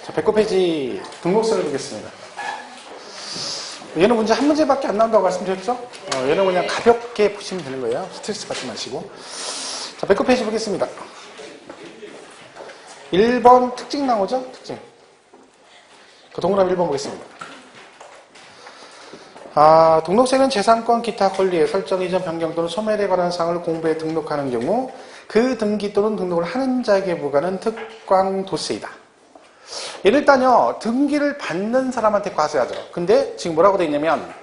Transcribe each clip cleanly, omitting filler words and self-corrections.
자, 109페이지 등록서를 보겠습니다. 얘는 문제 한 문제밖에 안 나온다고 말씀드렸죠? 얘는 그냥 가볍게 보시면 되는 거예요. 스트레스 받지 마시고. 자, 109페이지 보겠습니다. 1번 특징 나오죠? 특징. 그 동그라미 1번 보겠습니다. 등록세는 재산권 기타 권리의 설정 이전 변경 또는 소멸에 관한 사항을 공부에 등록하는 경우 그 등기 또는 등록을 하는 자에게 부과하는 특광도세이다. 얘는 일단요, 등기를 받는 사람한테 과세하죠. 근데 지금 뭐라고 되어 있냐면,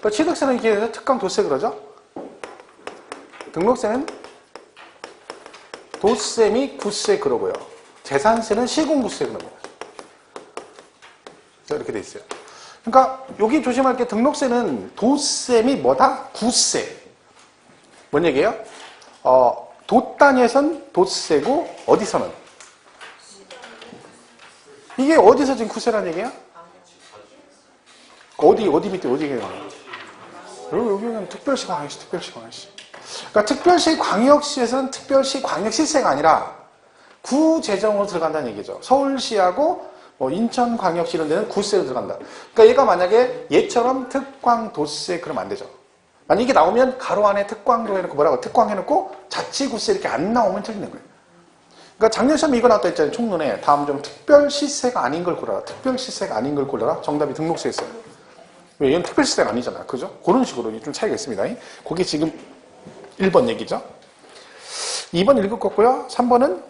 취득세는 이게 특광도세 그러죠? 등록세는 도세 및 구세 그러고요. 재산세는 시공구세 그럽니다. 이렇게 돼 있어요. 그러니까 여기 조심할 게 등록세는 도세 및 뭐다? 구세. 뭔 얘기예요? 도 단위에선 도세고 어디서는? 이게 어디서 지금 구세라는 얘기야? 어디 밑에 어디 얘기해요? 여기는 특별시 광역시. 그러니까 특별시 광역시에서는 특별시 광역시세가 아니라 구재정으로 들어간다는 얘기죠. 서울시하고 인천광역시 이런 데는 구세로 들어간다. 그러니까 얘가 만약에 얘처럼 특광도세 그러면 안 되죠. 만약 이게 나오면 가로 안에 특광도 해놓고 뭐라고 특광 해놓고 자치구세 이렇게 안 나오면 틀리는 거예요. 그러니까 작년 시험에 이거 나왔다 했잖아요. 총론에. 다음 좀 특별시세가 아닌 걸 골라라. 특별시세가 아닌 걸 골라라. 정답이 등록세였어요. 왜? 얘는 특별시세가 아니잖아. 그죠? 그런 식으로 좀 차이가 있습니다. 그게 지금 1번 얘기죠. 2번 읽을 거고요. 3번은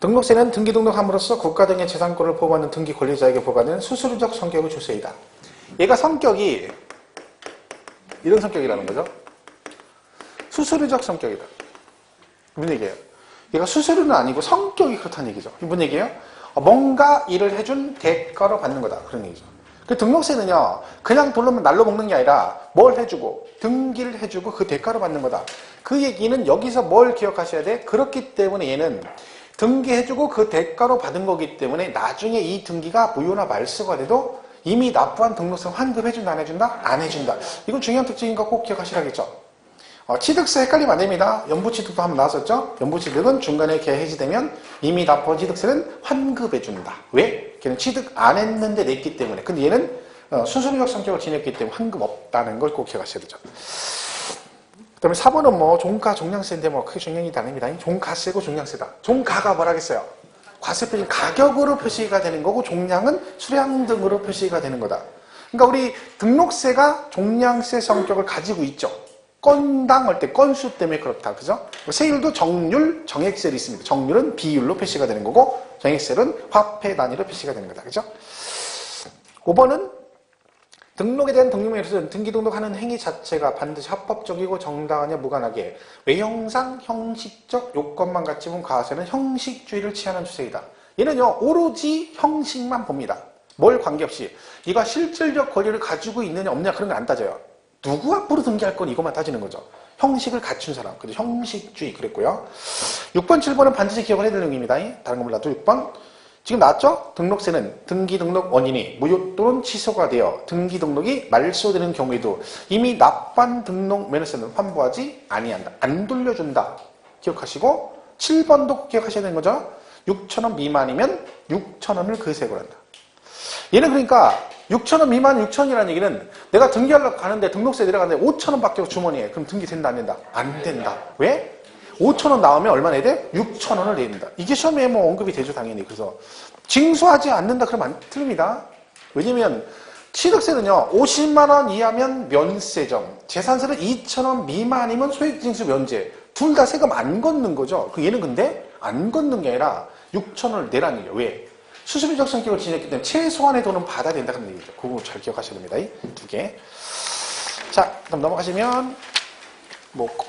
등록세는 등기 등록함으로써 국가 등의 재산권을 보호하는 등기 권리자에게 부과하는 수수료적 성격의 주세이다. 얘가 성격이 이런 성격이라는 거죠. 수수료적 성격이다. 무슨 얘기예요? 얘가 수수료는 아니고 성격이 그렇다는 얘기죠. 무슨 얘기예요? 뭔가 일을 해준 대가로 받는 거다. 그런 얘기죠. 그 등록세는요, 그냥 돈로면 날로 먹는 게 아니라 뭘 해주고, 등기를 해주고 그 대가로 받는 거다. 그 얘기는 여기서 뭘 기억하셔야 돼? 그렇기 때문에 얘는 등기해주고 그 대가로 받은 거기 때문에 나중에 이 등기가 무효나 말소가 돼도 이미 납부한 등록세 환급해준다, 안 해준다? 안 해준다. 이건 중요한 특징인 거 꼭 기억하시라겠죠? 취득세 헷갈리면 안 됩니다. 연부취득도 한번 나왔었죠? 연부취득은 중간에 개 해지되면 이미 납부한 취득세는 환급해준다. 왜? 걔는 취득 안 했는데 냈기 때문에. 근데 얘는 수수료적 성격을 지녔기 때문에 환급 없다는 걸 꼭 기억하셔야 되죠. 그 다음에 4번은 종가, 종량세인데 크게 중요한 게 아닙니다. 종가세고 종량세다. 종가가 뭐라겠어요? 과세 표시 가격으로 표시가 되는 거고 종량은 수량 등으로 표시가 되는 거다. 그러니까 우리 등록세가 종량세 성격을 가지고 있죠. 건당 할 때 건수 때문에 그렇다. 그죠? 세율도 정률, 정액세로 있습니다. 정률은 비율로 표시가 되는 거고 정액세는 화폐 단위로 표시가 되는 거다. 그죠? 5번은 등록에 대한 등록명에서는 등기 등록하는 행위 자체가 반드시 합법적이고 정당하냐 무관하게 외형상 형식적 요건만 갖추면 과세는 형식주의를 취하는 추세이다. 얘는요 오로지 형식만 봅니다. 뭘 관계없이 이가 실질적 권리를 가지고 있느냐 없느냐 그런 거 안 따져요. 누구 앞으로 등기할 건 이것만 따지는 거죠. 형식을 갖춘 사람. 그래서 형식주의 그랬고요. 6번, 7번은 반드시 기억을 해야 될 내용입니다. 다른 거 몰라도 6번. 지금 나왔죠? 등록세는 등기 등록 원인이 무효 또는 취소가 되어 등기 등록이 말소되는 경우에도 이미 납부한 등록 면허세는 환부하지 아니한다. 안 돌려준다. 기억하시고 7번도 꼭 기억하셔야 되는 거죠. 6,000원 미만이면 6,000원을 그세고 한다. 얘는 그러니까 6,000원 미만 6,000원이라는 얘기는 내가 등기하려고 가는데 등록세 내려가는데 5,000원밖에 주머니에 그럼 등기 된다 안 된다? 안 된다. 왜? 5,000원 나오면 얼마 내야 돼? 6,000원을 내야 된다. 이게 시험에 언급이 되죠, 당연히. 그래서 징수하지 않는다 그러면 안 틀립니다. 왜냐면 취득세는요, 50만원 이하면 면세점, 재산세는 2,000원 미만이면 소액징수 면제. 둘 다 세금 안 걷는 거죠. 얘는 근데 안 걷는 게 아니라 6,000원을 내라는 얘기예요. 왜? 수수료적 성격을 지녔기 때문에 최소한의 돈은 받아야 된다 그런 얘기죠. 그거 잘 기억하셔야 됩니다. 이 두 개. 자, 그럼 넘어가시면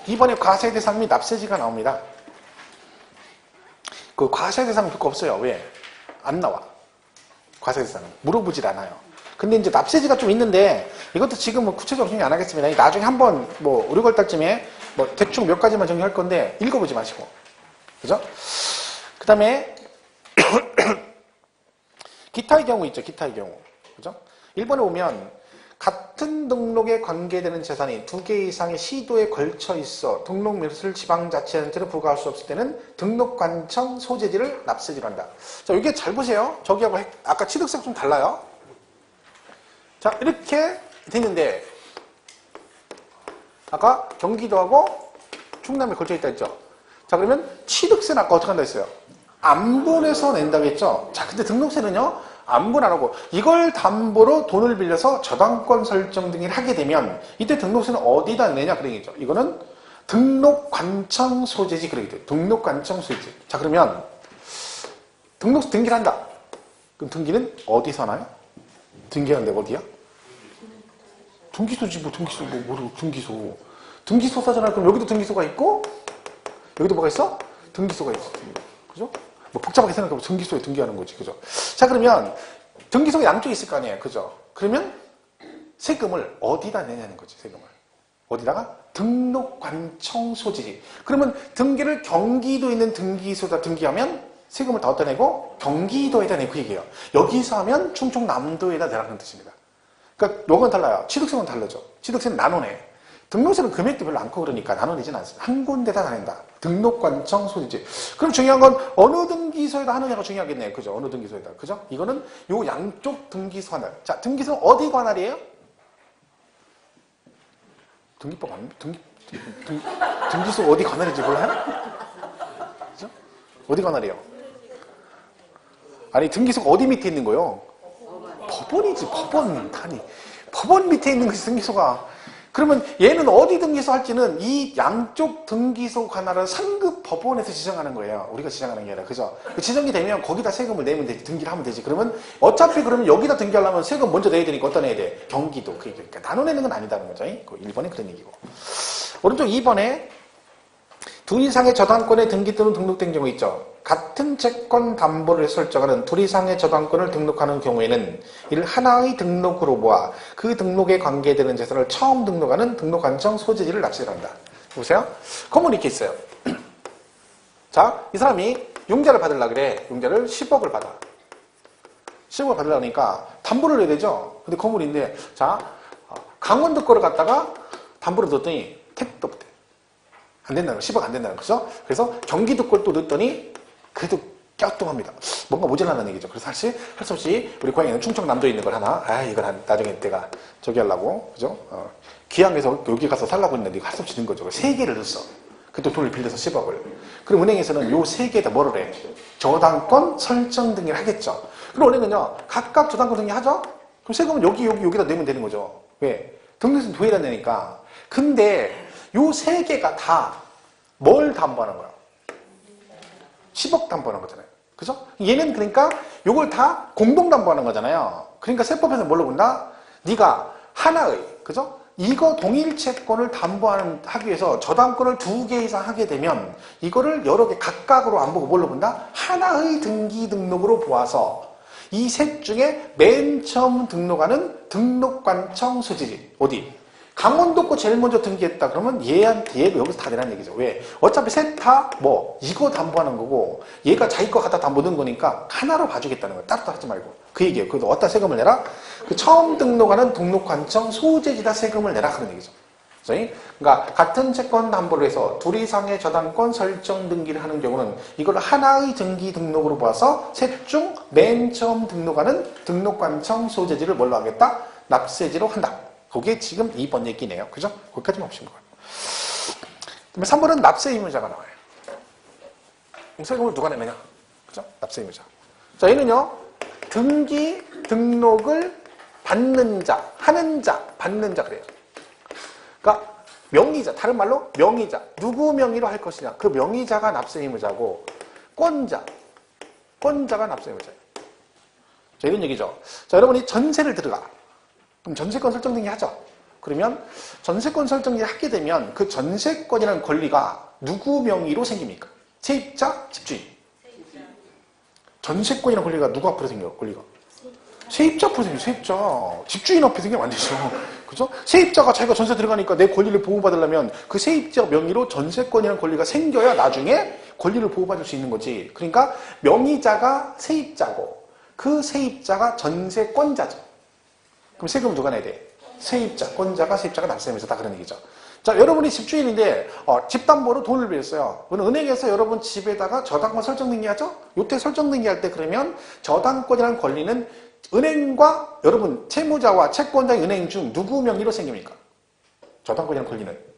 이번에 과세 대상 및 납세지가 나옵니다. 그 과세 대상은 별거 없어요. 왜? 안 나와. 과세 대상은. 물어보질 않아요. 근데 이제 납세지가 좀 있는데 이것도 지금 구체적으로 정리 안 하겠습니다. 나중에 한번 5, 6월 달쯤에 대충 몇 가지만 정리할 건데 읽어보지 마시고. 그죠? 그 다음에 기타의 경우 있죠. 기타의 경우. 그죠? 1번에 보면 같은 등록에 관계되는 재산이 두 개 이상의 시도에 걸쳐 있어 등록 묘소를 지방자치단체로 부과할 수 없을 때는 등록관청 소재지를 납세지로 한다. 자, 이게 잘 보세요. 저기하고 아까 취득세가 좀 달라요. 자, 이렇게 됐는데 아까 경기도하고 충남에 걸쳐 있다 했죠. 자, 그러면 취득세는 아까 어떻게 한다 했어요? 안분해서 낸다고 했죠. 자, 근데 등록세는요, 안분 안 하고 이걸 담보로 돈을 빌려서 저당권 설정 등을 하게 되면 이때 등록세는 어디다 내냐 그런 얘기죠. 이거는 등록관청 소재지 그러게 돼요. 등록관청 소재지. 자, 그러면 등록세 등기를 한다. 그럼 등기는 어디서 하나요? 등기하는 데가 어디야? 등기소지. 등기소. 등기소사잖아. 그럼 여기도 등기소가 있고 여기도 뭐가 있어? 등기소가 있어. 그죠? 뭐 복잡하게 생각해보면 등기소에 등기하는 거지. 그죠? 자, 그러면 등기소가 양쪽에 있을 거 아니에요. 그죠? 그러면 세금을 어디다 내냐는 거지. 세금을. 어디다가? 등록관청 소재지. 그러면 등기를 경기도에 있는 등기소에다 등기하면 세금을 다 어디다 내고? 경기도에다 내고 그 얘기예요. 여기서 하면 충청남도에다 내라는 뜻입니다. 그러니까 요건 달라요. 취득세는 다르죠. 취득세는 나눠내. 등록세는 금액도 별로 않고 그러니까 나눠내진 않습니다. 한 군데다 다 낸다. 등록관청 소재지. 그럼 중요한 건 어느 등기소에다 하느냐가 중요하겠네요. 그죠? 어느 등기소에다. 그죠? 이거는 요 양쪽 등기소 관할. 자, 등기소는 어디 관할이에요? 등기법 안, 등기소 어디 관할인지 몰라요? 그죠? 어디 관할이에요? 아니, 등기소가 어디 밑에 있는 거예요? 법원이지, 법원. 아니, 법원 밑에 있는 것이 등기소가. 그러면 얘는 어디 등기소 할지는 이 양쪽 등기소 관할은 상급 법원에서 지정하는 거예요. 우리가 지정하는 게 아니라. 그죠? 그 지정이 되면 거기다 세금을 내면 되지. 등기를 하면 되지. 그러면 어차피 그러면 여기다 등기하려면 세금 먼저 내야 되니까 어디다 내야 돼? 경기도. 그러니까 나눠내는 건 아니다는 거죠. 1번에 그런 얘기고. 오른쪽 2번에 두 이상의 저당권에 등기 또는 등록된 경우 있죠. 같은 채권 담보를 설정하는 둘 이상의 저당권을 등록하는 경우에는 이를 하나의 등록으로 모아 그 등록에 관계되는 재산을 처음 등록하는 등록관청 소재지를 납세한다. 보세요. 건물이 이렇게 있어요. 자, 이 사람이 융자를 받으려고 그래. 융자를 10억을 받아. 10억을 받으려니까 담보를 내야 되죠. 근데 건물인데, 자, 강원도 거를 갖다가 담보를 넣었더니 택도 없대. 안 된다는 거, 10억 안 된다는 거죠. 그래서 경기도 걸 또 넣었더니 그래도 껴뚱합니다. 뭔가 모자라는 얘기죠. 그래서 사실 할 수 없이 우리 고향에는 충청남도에 있는 걸 하나, 이걸 나중에 내가 저기 하려고, 그죠? 기왕에서 여기 가서 살라고 했는데 이거 할 수 없이 든 거죠. 3개를 넣었어. 그때 돈을 빌려서 10억을. 그럼 은행에서는 요 3개에다 뭐를 해? 저당권 설정 등기를 하겠죠. 그럼 은행은요, 각각 저당권 등기 하죠? 그럼 세금은 여기다 내면 되는 거죠. 왜? 등록세는 두 개다 내니까. 근데 요 3개가 다 뭘 담보하는 거야? 10억 담보하는 거잖아요. 그죠? 얘는 그러니까 요걸 다 공동 담보하는 거잖아요. 그러니까 세법에서 뭘로 본다? 네가 하나의, 그죠? 이거 동일 채권을 하기 위해서 저당권을 2개 이상 하게 되면 이거를 여러 개 각각으로 안 보고 뭘로 본다? 하나의 등기 등록으로 보아서 이 셋 중에 맨 처음 등록하는 등록관청 소재지. 어디? 강원도 거 제일 먼저 등기했다. 그러면 얘가 여기서 다 내라는 얘기죠. 왜? 어차피 셋 다 이거 담보하는 거고 얘가 자기 거 갖다 담보 넣은 거니까 하나로 봐주겠다는 거야. 따로 하지 말고. 그 얘기예요. 그래서 어디다 세금을 내라? 그 처음 등록하는 등록관청 소재지다 세금을 내라. 그런 얘기죠. 그러니까 같은 채권 담보를 해서 둘 이상의 저당권 설정 등기를 하는 경우는 이걸 하나의 등기 등록으로 봐서 셋 중 맨 처음 등록하는 등록관청 소재지를 뭘로 하겠다? 납세지로 한다. 그게 지금 2번 얘기네요. 그죠? 거기까지만 보시면 거예요. 그다음에 3번은 납세 의무자가 나와요. 세금을 누가 내느냐? 그죠? 납세 의무자. 자, 얘는요, 등기, 등록을 받는 자, 하는 자, 받는 자 그래요. 그러니까 명의자, 다른 말로 명의자, 누구 명의로 할 것이냐. 그 명의자가 납세 의무자고, 권자가 납세 의무자예요. 자, 이런 얘기죠. 자, 여러분이 전세를 들어가. 그럼 전세권 설정 등기 하죠. 그러면 전세권 설정 등기 하게 되면 그 전세권이라는 권리가 누구 명의로 생깁니까? 세입자, 집주인. 전세권이라는 권리가 누구 앞으로 생겨요? 권리가? 세입자 앞으로 생겨요. 세입자. 집주인 앞에 생기면 안 되죠. 그죠? 세입자가 자기가 전세 들어가니까 내 권리를 보호받으려면 그 세입자 명의로 전세권이라는 권리가 생겨야 나중에 권리를 보호받을 수 있는 거지. 그러니까 명의자가 세입자고 그 세입자가 전세권자죠. 그럼 세금은 누가 내야 돼? 세입자권자가 세입자가 납세임에서 다 그런 얘기죠. 자, 여러분이 집주인인데 집담보로 돈을 빌렸어요. 은행에서 여러분 집에다가 저당권 설정등기하죠? 요때 설정등기할 때 그러면 저당권이라는 권리는 은행과 여러분 채무자와 채권자의 은행 중 누구 명의로 생깁니까? 저당권이라는 권리는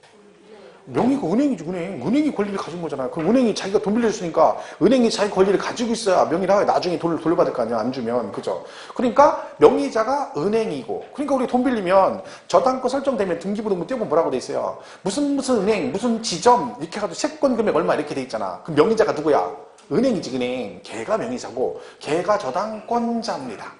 명의가 은행이지, 은행. 은행이 권리를 가진 거잖아요. 그럼 은행이 자기가 돈 빌려줬으니까 은행이 자기 권리를 가지고 있어야 명의를 하고 나중에 돈을 돌려받을 거 아니야, 안 주면. 그죠? 그러니까 명의자가 은행이고, 그러니까 우리 돈 빌리면 저당권 설정되면 등기부등본 떼보면 뭐라고 돼 있어요? 무슨 은행, 무슨 지점, 이렇게 해가지고 채권 금액 얼마 이렇게 돼 있잖아. 그럼 명의자가 누구야? 은행이지, 은행. 걔가 명의자고, 걔가 저당권자입니다.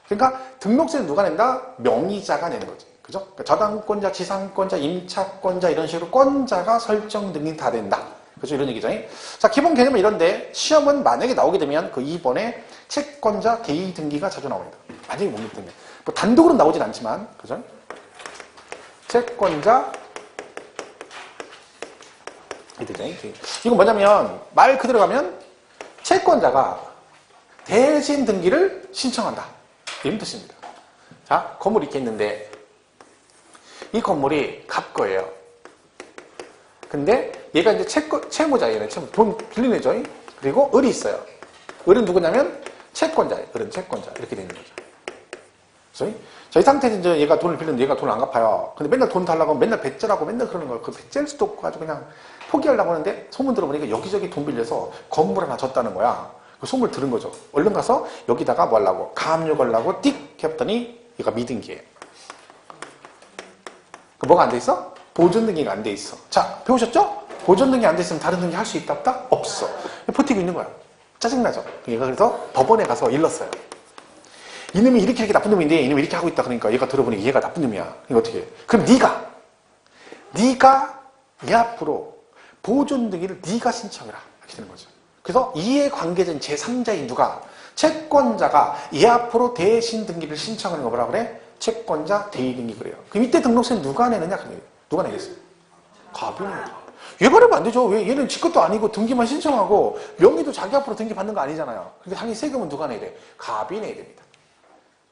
그러니까 등록세는 누가 낸다? 명의자가 내는 거지. 그죠? 그러니까 저당권자, 지상권자, 임차권자 이런 식으로 권자가 설정 등기 다 된다. 그죠? 이런 얘기죠. 자, 기본 개념은 이런데 시험은 만약에 나오게 되면 그 2번에 채권자 대의 등기가 자주 나옵니다. 만약에 못 되면. 뭐 단독으로 나오진 않지만, 그죠? 채권자 이건 뭐냐면 말 그대로 가면 채권자가 대신 등기를 신청한다. 이런 뜻입니다. 자, 건물이 이렇게 있는데 이 건물이 갑 거예요. 근데 얘가 이제 채무자예요. 돈 빌린 애죠. 그리고 을이 있어요. 을은 누구냐면 채권자예요. 을은 채권자. 이렇게 되는 거죠. 그래서 이 상태에서 이제 얘가 돈을 빌렸는데 얘가 돈을 안 갚아요. 근데 맨날 돈 달라고 하면 맨날 배째라고 맨날 그러는 거예요. 그 배째일 수도 없고 아주 그냥 포기하려고 하는데 소문 들어보니까 여기저기 돈 빌려서 건물 하나 줬다는 거야. 그 소문을 들은 거죠. 얼른 가서 여기다가 뭐 하려고 가압류 걸라고 띡 했더니 얘가 미등기예요. 그 뭐가 안 돼 있어? 보존등기가 안 돼 있어. 자, 배우셨죠? 보존등기 안 돼 있으면 다른 등기 할 수 있다 없다? 없어. 버티고 있는 거야. 짜증나죠? 얘가 그래서 법원에 가서 일렀어요. 이놈이 이렇게 나쁜 놈인데 이놈이 이렇게 하고 있다. 그러니까 얘가 들어보니 얘가 나쁜 놈이야. 이거 어떻게 해? 그럼 네가 이 앞으로 보존등기를 네가 신청해라. 이렇게 되는 거죠. 그래서 이해관계자인 제3자인 누가? 채권자가 이 앞으로 대신 등기를 신청하는 거 뭐라 그래? 채권자 대의등기 그래요. 그럼 이때 등록세는 누가 내느냐? 누가 내겠어요? 갑이 내요. 얘가 내면 안 되죠. 왜? 얘는 지 것도 아니고 등기만 신청하고 명의도 자기 앞으로 등기 받는 거 아니잖아요. 근데 당연히 세금은 누가 내야 돼? 갑이 내야 됩니다.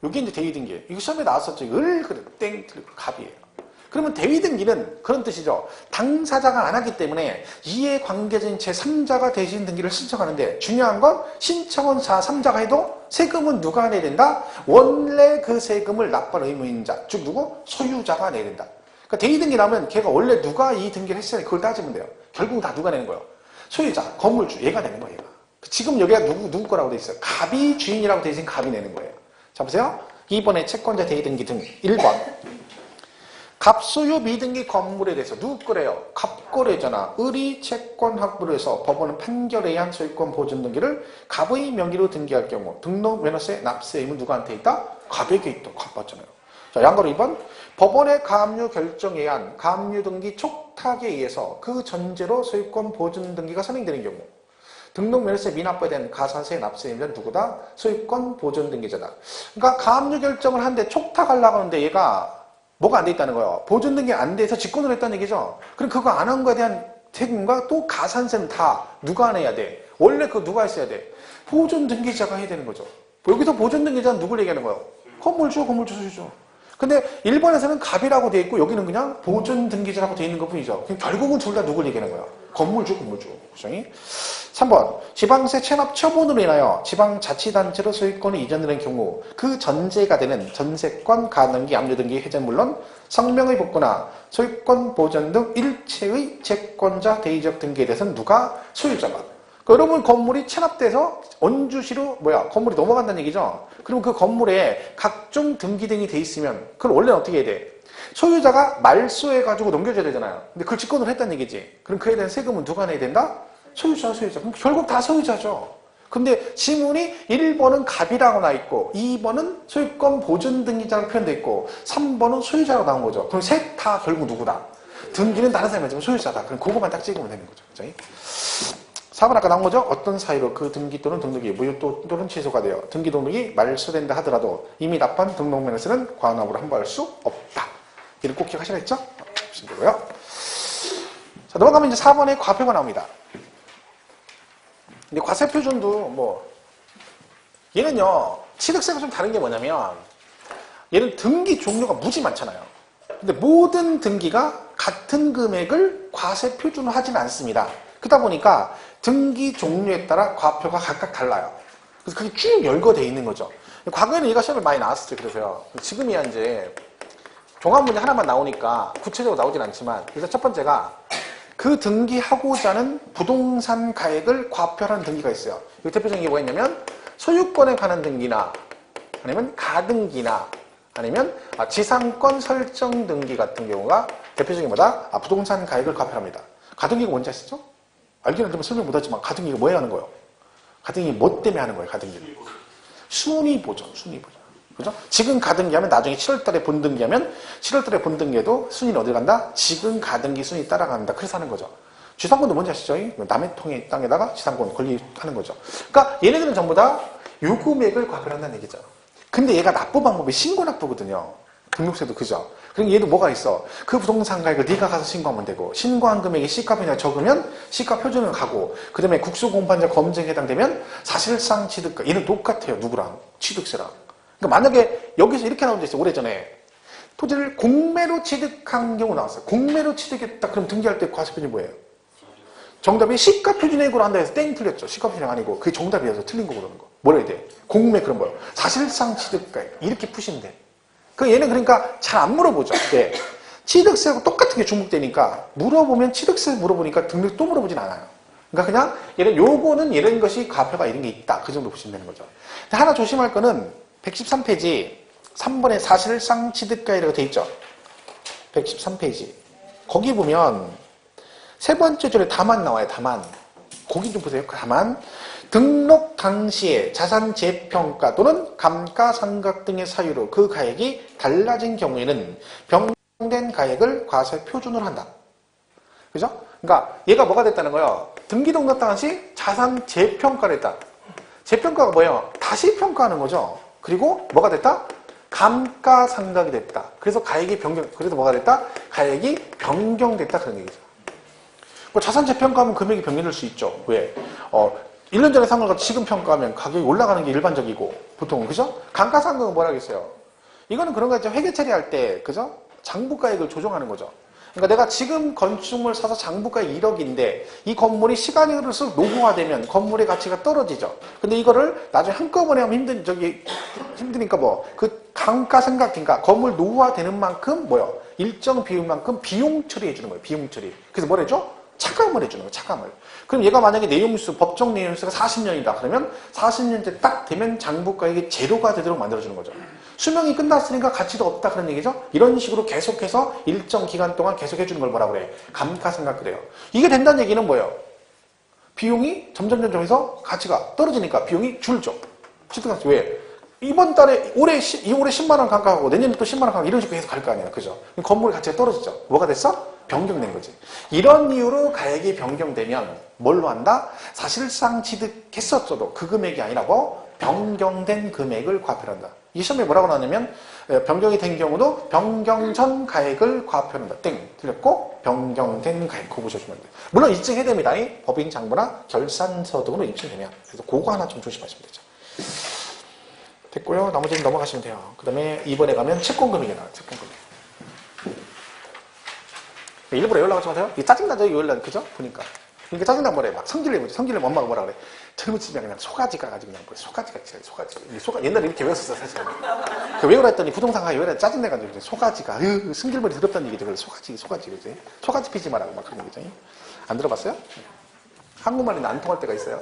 여기 이제 대의등기예요. 이거 시험에 나왔었죠. 그래. 땡 틀리고 갑이에요. 그러면 대의등기는 그런 뜻이죠. 당사자가 안 하기 때문에 이해관계자인 제3자가 대신 등기를 신청하는데 중요한 건 신청은 3자가 해도 세금은 누가 내야 된다? 원래 그 세금을 납부할 의무인자, 즉 누구? 소유자가 내야 된다. 그러니까 대의등기 나면 걔가 원래 누가 이 등기를 했으니 그걸 따지면 돼요. 결국 다 누가 내는 거예요? 소유자, 건물주, 얘가 내는 거예요. 얘가. 지금 여기가 누구 거라고 돼 있어요? 갑이 주인이라고 돼 있으니 갑이 내는 거예요. 자 보세요. 2번에 채권자 대의등기 등 1번 갑소유 미등기 건물에 대해서 누구 거래요? 갑거래잖아. 을이 채권 확보를 해서 법원은 판결에 의한 소유권 보존 등기를 갑의 명의로 등기할 경우 등록 면허세 납세 의무는 누구한테 있다? 갑에게 있다. 갑 받잖아요. 자, 양거로 2번 법원의 가압류 결정에 의한 가압류 등기 촉탁에 의해서 그 전제로 소유권 보존 등기가 선행되는 경우 등록 면허세 미납부에 대한 가산세 납세 의무는 누구다? 소유권 보존 등기자다. 그러니까 가압류 결정을 하는데 촉탁하려고 하는데 얘가 뭐가 안 돼 있다는 거예요. 보존 등기 안 돼서 직권을 했다는 얘기죠. 그럼 그거 안 한 거에 대한 세금과 또 가산세는 다 누가 내야 돼? 원래 그거 누가 했어야 돼? 보존 등기자가 해야 되는 거죠. 여기서 보존 등기자는 누굴 얘기하는 거예요? 건물주, 소유주. 근데 1번에서는 갑이라고 돼 있고 여기는 그냥 보존 등기자라고 돼 있는 것 뿐이죠. 결국은 둘 다 누굴 얘기하는 거예요? 건물주. 그죠? 3번 지방세 체납 처분으로 인하여 지방자치단체로 소유권이 이전되는 경우 그 전제가 되는 전세권, 가압등기, 압류등기 해제는 물론 성명의 복구나 소유권 보전 등 일체의 채권자 대의적 등기에 대해서는 누가? 소유자가. 그러니까 여러분 건물이 체납돼서 원주시로 건물이 넘어간다는 얘기죠. 그럼 그 건물에 각종 등기 등이 돼 있으면 그걸 원래는 어떻게 해야 돼? 소유자가 말소해가지고 넘겨줘야 되잖아요. 근데 그걸 직권을 했다는 얘기지. 그럼 그에 대한 세금은 누가 내야 된다? 소유자. 그럼 결국 다 소유자죠. 근데 지문이 1번은 갑이라고 나 있고 2번은 소유권 보존 등기자로 표현돼 있고 3번은 소유자로 나온 거죠. 그럼 셋 다 결국 누구다? 등기는 다른 사람이 지금 소유자다. 그럼 그거만 딱 찍으면 되는 거죠. 그죠? 4번 아까 나온 거죠? 어떤 사유로 그 등기 또는 등록이 무효 또는 취소가 되어 등기 등록이 말소된다 하더라도 이미 납부한 등록면허세는 관합으로 환부할 수 없다. 이를 꼭 기억하시라 했죠? 보시면 되고요. 자, 넘어가면 이제 4번에 과표가 나옵니다. 근데 과세표준도 얘는요, 취득세가 좀 다른 게 뭐냐면, 얘는 등기 종류가 무지 많잖아요. 근데 모든 등기가 같은 금액을 과세 표준을 하지는 않습니다. 그러다 보니까 등기 종류에 따라 과표가 각각 달라요. 그래서 그게 쭉 열거되어 있는 거죠. 과거에는 얘가 시험에 많이 나왔었죠. 그래서요. 지금이야 이제 종합문제 하나만 나오니까 구체적으로 나오진 않지만, 그래서 첫 번째가 그 등기하고자 하는 부동산 가액을 과표하는 등기가 있어요. 이 대표적인 게 뭐였냐면 소유권에 관한 등기나 아니면 가등기나 아니면 지상권 설정 등기 같은 경우가 대표적인 뭐다? 부동산 가액을 과표합니다. 가등기가 뭔지 아시죠? 알기는 좀 설명 못하지만 가등기가 뭐 하는 거예요? 가등기 뭐 때문에 하는 거예요? 가등기를 순위보전, 순위보전. 그죠? 지금 가등기하면 나중에 7월달에 본등기하면 7월달에 본등기에도 순위는 어디 간다? 지금 가등기 순위 따라간다. 그래서 하는 거죠. 지상권도 뭔지 아시죠? 남의 땅에다가 지상권 권리하는 거죠. 그러니까 얘네들은 전부 다 요 금액을 과표를 한다는 얘기죠. 근데 얘가 납부 방법이 신고납부거든요. 등록세도 그죠? 그럼 얘도 뭐가 있어? 그 부동산 가액을 네가 가서 신고하면 되고, 신고한 금액이 C값이나 적으면 C값 표준을 가고, 그 다음에 국수공판자 검증에 해당되면 사실상 취득가. 얘는 똑같아요. 누구랑? 취득세랑. 그러니까 만약에 여기서 이렇게 나온 적 있어요. 오래전에 토지를 공매로 취득한 경우 나왔어요. 공매로 취득했다. 그럼 등기할 때 과세 표준이 뭐예요? 정답이 시가 표준액으로 한다 해서 땡 틀렸죠. 시가 표준액 아니고 그게 정답이어서 틀린 거 그러는 거. 뭐라 해야 돼? 공매 그런 거요. 사실상 취득가액. 이렇게 푸시면 돼. 얘는 그러니까 잘 안 물어보죠. 네. 취득세하고 똑같은 게 중복되니까 물어보면 취득세 물어보니까 등록 또 물어보진 않아요. 그러니까 그냥 얘는 요거는 이런 것이 과표가 이런 게 있다. 그 정도 보시면 되는 거죠. 하나 조심할 거는 113페이지 3번에 사실상 취득가액이라고 돼 있죠. 113페이지. 거기 보면 세 번째 줄에 다만 나와요. 다만. 거기 좀 보세요. 다만. 등록 당시에 자산 재평가 또는 감가상각 등의 사유로 그 가액이 달라진 경우에는 변경된 가액을 과세 표준으로 한다. 그죠? 그러니까 얘가 뭐가 됐다는 거예요? 등기 등록 당시 자산 재평가를 했다. 재평가가 뭐예요? 다시 평가하는 거죠. 그리고 뭐가 됐다? 감가상각이 됐다. 그래서 가액이 그래서 뭐가 됐다? 가액이 변경됐다. 그런 얘기죠. 뭐 자산 재평가하면 금액이 변경될 수 있죠. 왜? 1년 전에 산 걸 지금 평가하면 가격이 올라가는 게 일반적이고, 보통은, 그죠? 감가상각은 뭐라 하겠어요? 이거는 그런 거 있죠. 회계 처리할 때, 그죠? 장부가액을 조정하는 거죠. 그러니까 내가 지금 건축물 사서 장부가액 1억인데, 이 건물이 시간이 흐를수록 노후화되면 건물의 가치가 떨어지죠. 근데 이거를 나중에 한꺼번에 하면 힘드니까 그 감가상각, 그러니까 건물 노후화되는 만큼 일정 비용만큼 비용 처리해 주는 거예요. 비용 처리. 그래서 뭐라 해줘? 차감을 해주는 거예요. 차감을. 그럼 얘가 만약에 법정 내용수가 40년이다. 그러면 40년째 딱 되면 장부가액이 제로가 되도록 만들어주는 거죠. 수명이 끝났으니까 가치도 없다. 그런 얘기죠. 이런 식으로 계속해서 일정 기간 동안 계속 해주는 걸 뭐라 그래? 감가상각 그래요. 이게 된다는 얘기는 뭐예요? 비용이 점점 해서 가치가 떨어지니까 비용이 줄죠. 취득가치. 왜? 이번 달에 올해 10만 원 감가하고 내년에 또 10만 원 감가 이런 식으로 계속 갈 거 아니야. 그죠? 건물의 가치가 떨어지죠. 뭐가 됐어? 변경된 거지. 이런 이유로 가액이 변경되면 뭘로 한다? 사실상 취득했었어도 그 금액이 아니라 변경된 금액을 과표한다. 이 시험에 뭐라고 나왔냐면 변경이 된 경우도 변경 전 가액을 과표한다. 땡. 틀렸고 변경된 가액 그거 보셔주면 돼요. 물론 입증해야 됩니다. 법인 장부나 결산서 등으로 입증되면. 그래서 그거 하나 좀 조심하시면 되죠. 됐고요. 나머지는 넘어가시면 돼요. 그 다음에 2번에 가면 채권금액이 나와요. 채권금액. 일부러 연락하지 마세요. 이게 짜증나죠? 연락, 그죠? 보니까. 그러니까 짜증나 뭐래. 막 성질내보지. 성질내면 엄마가 뭐라 그래. 젊은 집에 그냥 소가지 가가지고 그냥 소가지가 있어요. 소가지. 옛날에 이렇게 외웠었어, 사실. 외우라 했더니 부동산 가기 외우라 짜증내가지고 그래. 소가지가. 승질머리 더럽다는 얘기죠. 그래서 소가지, 그지? 소가지 피지 말라고 막 그런 얘기죠. 안 들어봤어요? 한국말이 안 통할 때가 있어요.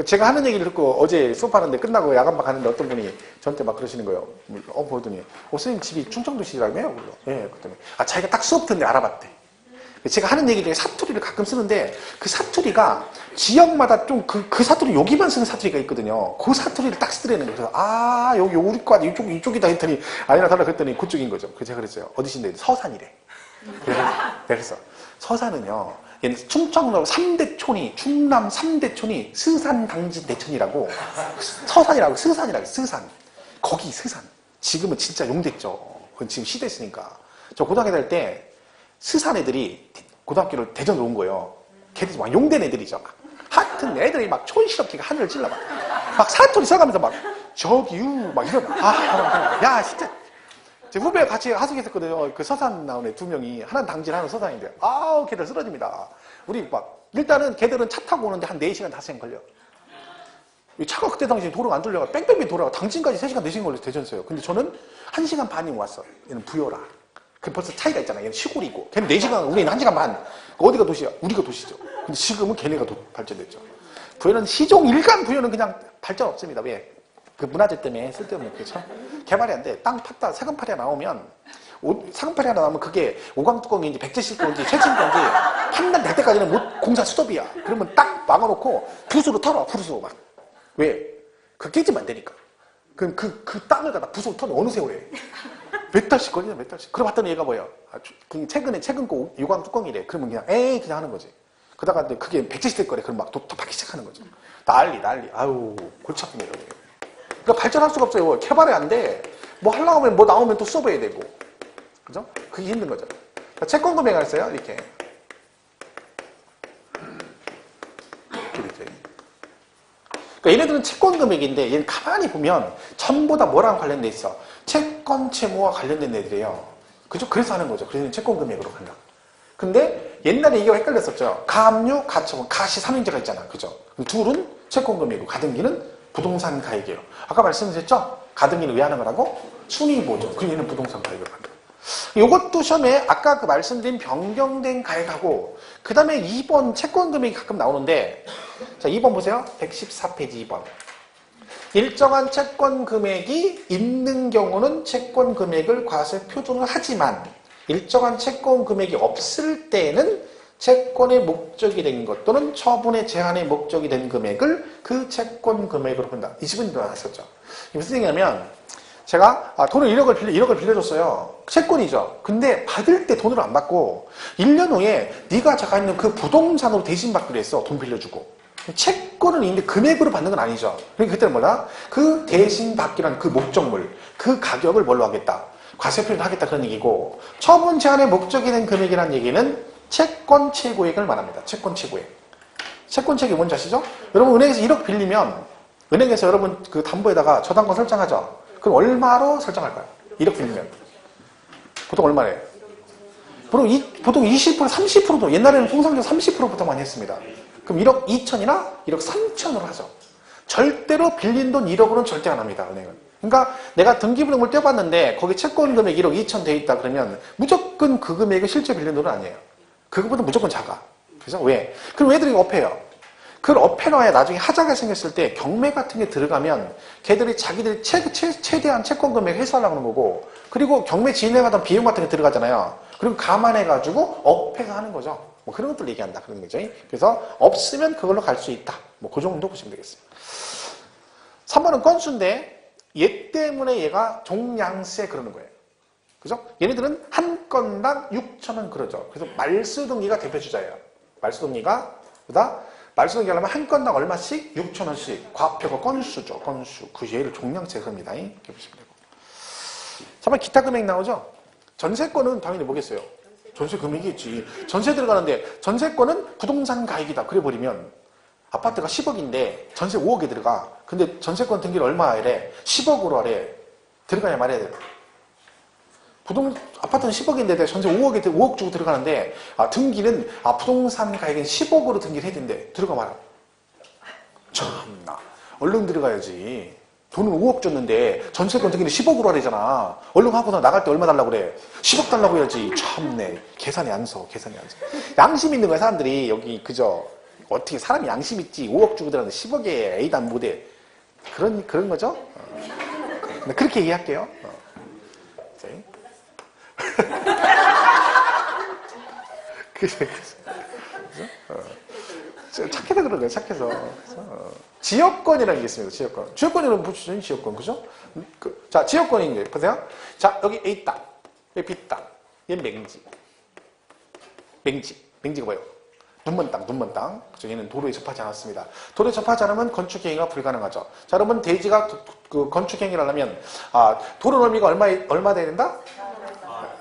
제가 하는 얘기를 듣고 어제 수업하는데 끝나고 야간반 가는데 어떤 분이 저한테 막 그러시는 거예요. 보더니 선생님 집이 충청도시라며요? 예, 그랬더니 자기가 딱 수업 듣는데 알아봤대. 제가 하는 얘기 중에 사투리를 가끔 쓰는데 그 사투리가 지역마다 좀 그 사투리 여기만 쓰는 사투리가 있거든요. 그 사투리를 딱 쓰더라는 거예요. 그래서 여기 우리 과 이쪽이다 했더니 아니나 달라 그랬더니 그쪽인 거죠. 그래서 제가 그랬어요. 어디신데? 서산이래. 그래서 서산은요. 충청도 3대 촌이 충남 3대 촌이 스산 당진 대천이라고 서산이라고 스산 거기 스산 지금은 진짜 용됐죠. 그건 지금 시대였으니까. 저 고등학교 다닐 때 스산 애들이 고등학교를 대전으로 온 거예요. 걔들이 막 용된 애들이죠. 하여튼 애들이 막 촌스럽게 하늘을 찔러 막 사투리 써가면서 막 저기유 막 이러고 야 진짜 제 후배가 같이 하숙했었거든요. 그 서산 나온 애 2명이 하나는 당진 하나는 서산인데 아우 걔들 쓰러집니다. 우리 막 일단은 걔들은 차 타고 오는데 한 4시간 5시간 걸려. 이 차가 그때 당시에 도로가 안 뚫려가 뺑뺑뺑 돌아가 당진까지 3시간 4시간 걸려서 대전서요. 근데 저는 1시간 반이면 왔어. 얘는 부여라. 그 벌써 차이가 있잖아. 얘는 시골이고 걔는 4시간 우리는 1시간 반. 어디가 도시야? 우리가 도시죠. 근데 지금은 걔네가 발전됐죠. 부여는 시종 일간 부여는 그냥 발전 없습니다. 왜? 그 문화재 때문에 쓸데없는 그렇죠? 개발이 안 돼. 땅 팠다 사금팔이 하나 나오면 사금팔이 하나 나오면 그게 오광뚜껑인지 백제실건지 최신건지 판단될 때까지는 공사 수도비야. 그러면 딱 막아놓고 붓으로 털어. 붓으로 막. 왜? 그 깨지면 안 되니까. 그럼 그 땅을 갖다 붓으로 털어. 어느 세월에. 몇 달씩 걸리냐 몇 달씩. 그래 봤더니 얘가 뭐야. 최근 거 요광뚜껑이래. 그러면 그냥 에이 그냥 하는 거지. 그러다가 그게 백제시대 거래. 그럼 막 도파기 시작하는 거죠. 난리. 아유 골치 아프네. 그러니까 발전할 수가 없어요. 개발이 안 돼. 뭐 하려고 하면 뭐 나오면 또 써봐야 되고. 그죠? 그게 힘든 거죠. 그러니까 채권 금액을 했어요. 이렇게. 그러니까 얘네들은 채권 금액인데 얘는 가만히 보면 전부 다 뭐랑 관련돼 있어? 채권 채무와 관련된 애들이에요. 그죠? 그래서 하는 거죠. 그래서 채권 금액으로 간다. 근데 옛날에 이게 헷갈렸었죠. 가압류, 가처분, 가시 3인제가 있잖아. 그죠? 둘은 채권 금액이고 가등기는 부동산 가액이에요. 아까 말씀드렸죠? 가등기는 왜 하는 거라고? 순위보죠. 그럼 얘는 부동산 가액으로 간다. 이것도 시험에 아까 그 말씀드린 변경된 가액하고 그 다음에 2번 채권 금액이 가끔 나오는데 자 2번 보세요. 114페이지 2번. 일정한 채권 금액이 있는 경우는 채권 금액을 과세 표준을 하지만 일정한 채권 금액이 없을 때에는 채권의 목적이 된 것 또는 처분의 제한의 목적이 된 금액을 그 채권 금액으로 본다. 이 집은 나왔었죠. 무슨 얘기냐면 제가 돈을 1억을 빌려줬어요. 채권이죠. 근데 받을 때 돈으로 안 받고 1년 후에 네가 잠깐 있는 그 부동산으로 대신 받기로 했어. 돈 빌려주고. 채권은 있는데 금액으로 받는 건 아니죠. 그러니까 그때는 뭐다? 그 대신 받기란 그 목적물, 그 가격을 뭘로 하겠다? 과세 표준을 하겠다 그런 얘기고 처분 제한의 목적이 된 금액이라는 얘기는 채권 최고액을 말합니다. 채권 최고액. 채권 최고액 뭔지 아시죠? 여러분 은행에서 1억 빌리면 은행에서 여러분 그 담보에다가 저당권 설정하죠. 그럼 얼마로 설정할까요? 1억 빌리면 보통 얼마래요? 보통 20% 30%도 옛날에는 통상적으로 30%부터 많이 했습니다. 그럼 1억 2천이나 1억 3천으로 하죠. 절대로 빌린 돈 1억으로는 절대 안 합니다. 은행은. 그러니까 내가 등기부등본을 떼봤는데 거기 채권 금액 1억 2천 돼 있다 그러면 무조건 그 금액이 실제 빌린 돈은 아니에요. 그거보다 무조건 작아. 그죠? 왜? 그럼 애들이 업해요. 그걸 업해놔야 나중에 하자가 생겼을 때 경매 같은 게 들어가면 걔들이 자기들이 최대한 채권 금액 회수하려고 하는 거고 그리고 경매 진행하던 비용 같은 게 들어가잖아요. 그리고 감안해가지고 업해서 하는 거죠. 뭐 그런 것들 얘기한다. 그런 거죠. 그래서 없으면 그걸로 갈 수 있다. 뭐 그 정도 보시면 되겠습니다. 3번은 건수인데 얘 때문에 얘가 종량세 그러는 거예요. 그죠? 얘네들은 한 건당 6,000원 그러죠. 그래서 말수등기가 대표주자예요. 말수등기가 그다 말수등기 하려면 한 건당 얼마씩? 6,000원씩. 과표가 건수죠. 건수. 그 얘를 종량세 그럽니다. 이렇게 보시면 되고. 3번 기타 금액 나오죠? 전세권은 당연히 뭐겠어요? 전세 금액이 있지. 전세 들어가는데 전세권은 부동산 가액이다. 그래버리면 아파트가 10억인데 전세 5억에 들어가. 근데 전세권 등기를 얼마 하래? 10억으로 하래. 들어가냐 말해야 돼. 아파트는 10억인데 전세 5억 주고 들어가는데 등기는 부동산 가액은 10억으로 등기를 해야 된대. 들어가 말아. 참나. 얼른 들어가야지. 돈은 5억 줬는데 전세권 등기는 10억으로 하래잖아. 얼른 하고 나갈 때 얼마 달라고 그래? 10억 달라고 해야지. 참네. 계산이 안 서. 양심 있는 거야 사람들이. 여기 그저 어떻게 사람이 양심 있지. 5억 주고 들어가는데 10억에 A단 못해. 그런 거죠? 그렇게 이해할게요. 착해서 그런 거예요. 착해서. 지역권이라는 게 있습니다. 지역권. 지역권이라는 보시죠. 지역권. 그죠? 자, 지역권인 게 보세요. 자, 여기 A 땅, 여기 B 땅, 얘는 맹지가 뭐예요? 눈먼 땅. 그죠? 얘는 도로에 접하지 않았습니다. 도로에 접하지 않으면 건축행위가 불가능하죠. 자, 여러분 대지가 그 건축행위를 하려면 도로 넓이가 얼마 돼야 된다?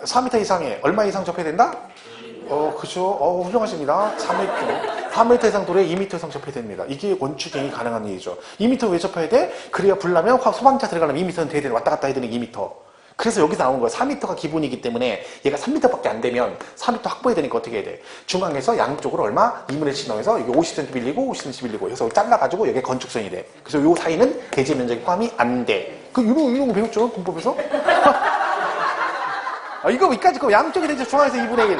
4m 이상에 얼마 이상 접해야 된다? 그죠? 훌륭하십니다. 3m. 4m 이상 도로에 2m 이상 접해야 됩니다. 이게 원추경이 가능한 얘기죠. 2m 왜 접해야 돼? 그래야 불나면 소방차 들어가려면 2m는 돼야 되는, 왔다 갔다 해야 되는 2m. 그래서 여기서 나온 거예요. 4m가 기본이기 때문에 얘가 3m밖에 안 되면 4m 확보해야 되니까 어떻게 해야 돼? 중앙에서 양쪽으로 얼마? 2분의 1씩 넣어서 여기 50cm 빌리고 50cm 빌리고 해서 잘라가지고 여기 건축선이 돼. 그래서 요 사이는 대지 면적이 포함이 안 돼. 이런 거 배웠죠? 공법에서? 이거 이까지 거 양쪽에 대지 중앙에서 2분의 1.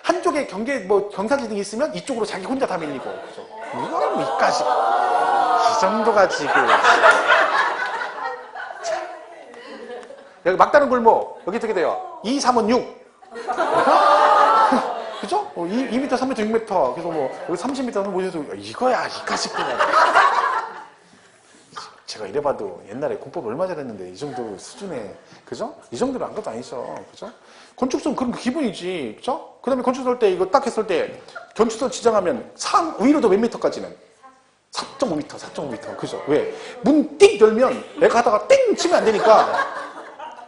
한쪽에 경사지등이 있으면 이쪽으로 자기 혼자 다 밀리고. 이거는 이까지. 이 정도가 지금. 여기 막다른 골목, 여기 어떻게 돼요? 2, 3은 6. 그죠? 2m, 3m, 6m. 그래서 여기 30m는 보셔도, 이거야, 이까지 그냥. 제가 이래봐도 옛날에 공법 얼마 잘했는데, 이 정도 수준에, 그죠? 이 정도로 안 것도 아니죠. 그죠? 건축선 그런 거 기본이지. 그죠? 그 다음에 건축선 할 때, 이거 딱 했을 때, 건축선 지정하면 위로도 몇 미터까지는? 4.5m, 4.5m. 그죠? 왜? 문 띡 열면, 애가 하다가 땡! 치면 안 되니까.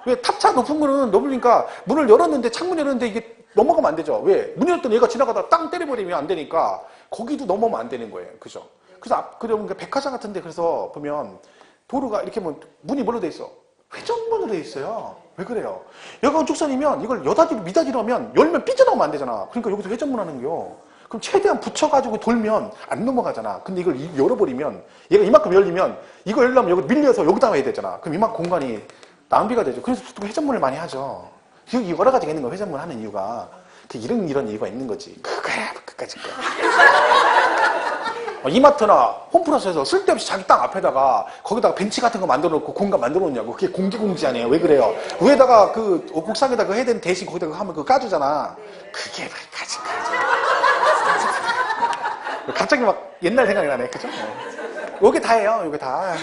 왜? 탑차 높은 거는 넓으니까 문을 열었는데 창문 열었는데 이게 넘어가면 안 되죠. 왜? 문 열었더니 얘가 지나가다 땅 때려버리면 안 되니까 거기도 넘어오면 안 되는 거예요. 그죠? 그래서 그러면 백화점 같은데 그래서 보면 도로가 이렇게 문이 뭘로 돼 있어? 회전문으로 돼 있어요. 왜 그래요? 여가 건축선이면 이걸 여다지로 미다지로 하면 열면 삐져나오면 안 되잖아. 그러니까 여기서 회전문 하는 거요. 그럼 최대한 붙여가지고 돌면 안 넘어가잖아. 근데 이걸 열어버리면 얘가 이만큼 열리면 이거 열려면 여기 밀려서 여기다 와야 되잖아. 그럼 이만큼 공간이 낭비가 되죠. 그래서 보통 회전문을 많이 하죠. 여러 가지가 있는 거예요. 회전문 하는 이유가. 이런 이유가 있는 거지. 그거야, 그까짓 거야. 이마트나 홈플러스에서 쓸데없이 자기 땅 앞에다가 거기다가 벤치 같은 거 만들어 놓고 공간 만들어 놓냐고. 그게 공기공지 아니에요. 왜 그래요? 위에다가 옥상에다가 해야 되는 대신 거기다가 하면 그거 까주잖아. 그게 까짓 거야. 갑자기 막 옛날 생각이 나네. 그죠? 요게 다예요. 요게 다.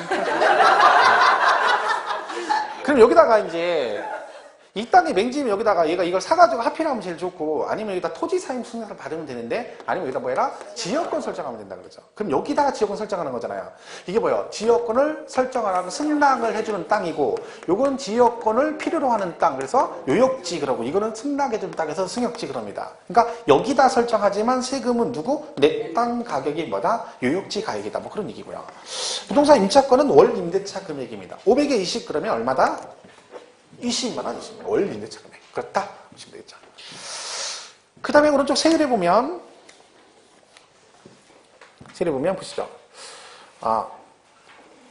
그럼 여기다가 이제 이 땅에 맹지면 여기다가 얘가 이걸 사가지고 하필하면 제일 좋고, 아니면 여기다 토지 사용 승낙을 받으면 되는데, 아니면 여기다 뭐 해라? 지역권 설정하면 된다 그러죠. 그럼 여기다가 지역권 설정하는 거잖아요. 이게 뭐예요? 지역권을 설정하라고 승낙을 해주는 땅이고, 요건 지역권을 필요로 하는 땅. 그래서 요역지 그러고, 이거는 승낙해주는 땅에서 승역지 그럽니다. 그러니까 여기다 설정하지만 세금은 누구? 내 땅 가격이 뭐다? 요역지 가격이다. 뭐 그런 얘기고요. 부동산 임차권은 월 임대차 금액입니다. 500에 20 그러면 얼마다? 20만 원, 20만 원. 월 임대차 금액. 그렇다 보시면 되겠죠. 그 다음에 오른쪽 세율에 보면 보시죠.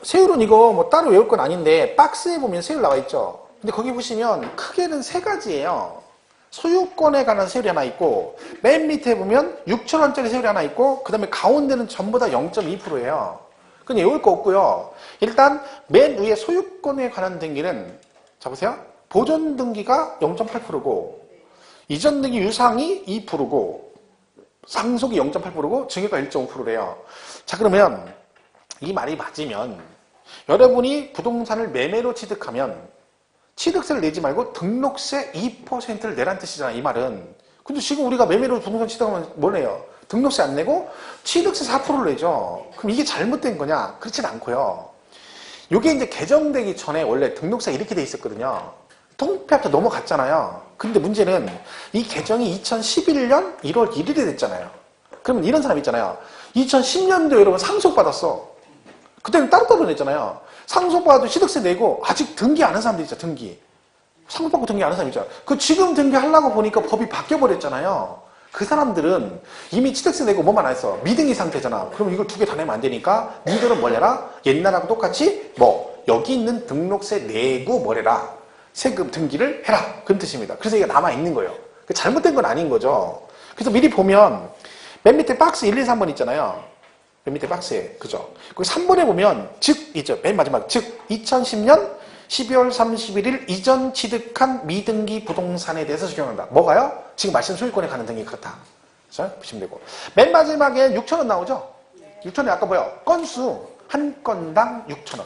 세율은 이거 뭐 따로 외울 건 아닌데 박스에 보면 세율 나와 있죠. 근데 거기 보시면 크게는 세 가지예요. 소유권에 관한 세율이 하나 있고, 맨 밑에 보면 6,000원짜리 세율이 하나 있고, 그 다음에 가운데는 전부 다 0.2%예요. 그냥 외울 거 없고요. 일단 맨 위에 소유권에 관한 등기는 자 보세요. 보존 등기가 0.8%고 이전 등기 유상이 2%고 상속이 0.8%고 증여가 1.5%래요. 자 그러면 이 말이 맞으면 여러분이 부동산을 매매로 취득하면 취득세를 내지 말고 등록세 2%를 내란 뜻이잖아. 이 말은. 근데 지금 우리가 매매로 부동산 취득하면 뭘 내요? 등록세 안 내고 취득세 4%를 내죠. 그럼 이게 잘못된 거냐? 그렇진 않고요. 이게 이제 개정되기 전에 원래 등록세가 이렇게 돼 있었거든요. 통폐합도 넘어갔잖아요. 근데 문제는 이 개정이 2011년 1월 1일에 됐잖아요. 그러면 이런 사람 있잖아요. 2010년도에 여러분 상속받았어. 그때는 따로따로 냈잖아요. 상속받아도 취득세 내고 아직 등기 안 한 사람들 있잖아. 등기. 상속받고 등기 안 한 사람 있잖아. 그 지금 등기하려고 보니까 법이 바뀌어버렸잖아요. 그 사람들은 이미 취득세 내고 뭐만 안 했어. 미등기 상태잖아. 그럼 이걸 두 개 다 내면 안 되니까 니들은 뭐래라? 옛날하고 똑같이 여기 있는 등록세 내고 뭐래라? 세금 등기를 해라. 그런 뜻입니다. 그래서 이게 남아있는 거예요. 잘못된 건 아닌 거죠. 그래서 미리 보면 맨 밑에 박스 1, 2, 3번 있잖아요. 맨 밑에 박스에. 그죠? 거기 3번에 보면 즉 있죠. 맨 마지막 즉 2010년 12월 31일 이전 취득한 미등기 부동산에 대해서 적용한다. 뭐가요? 지금 말씀 소유권에 관한 등기 그렇다. 그렇죠? 보시면 되고. 맨 마지막에 6,000원 나오죠? 6,000원이 아까 뭐야? 건수 한 건당 6,000원.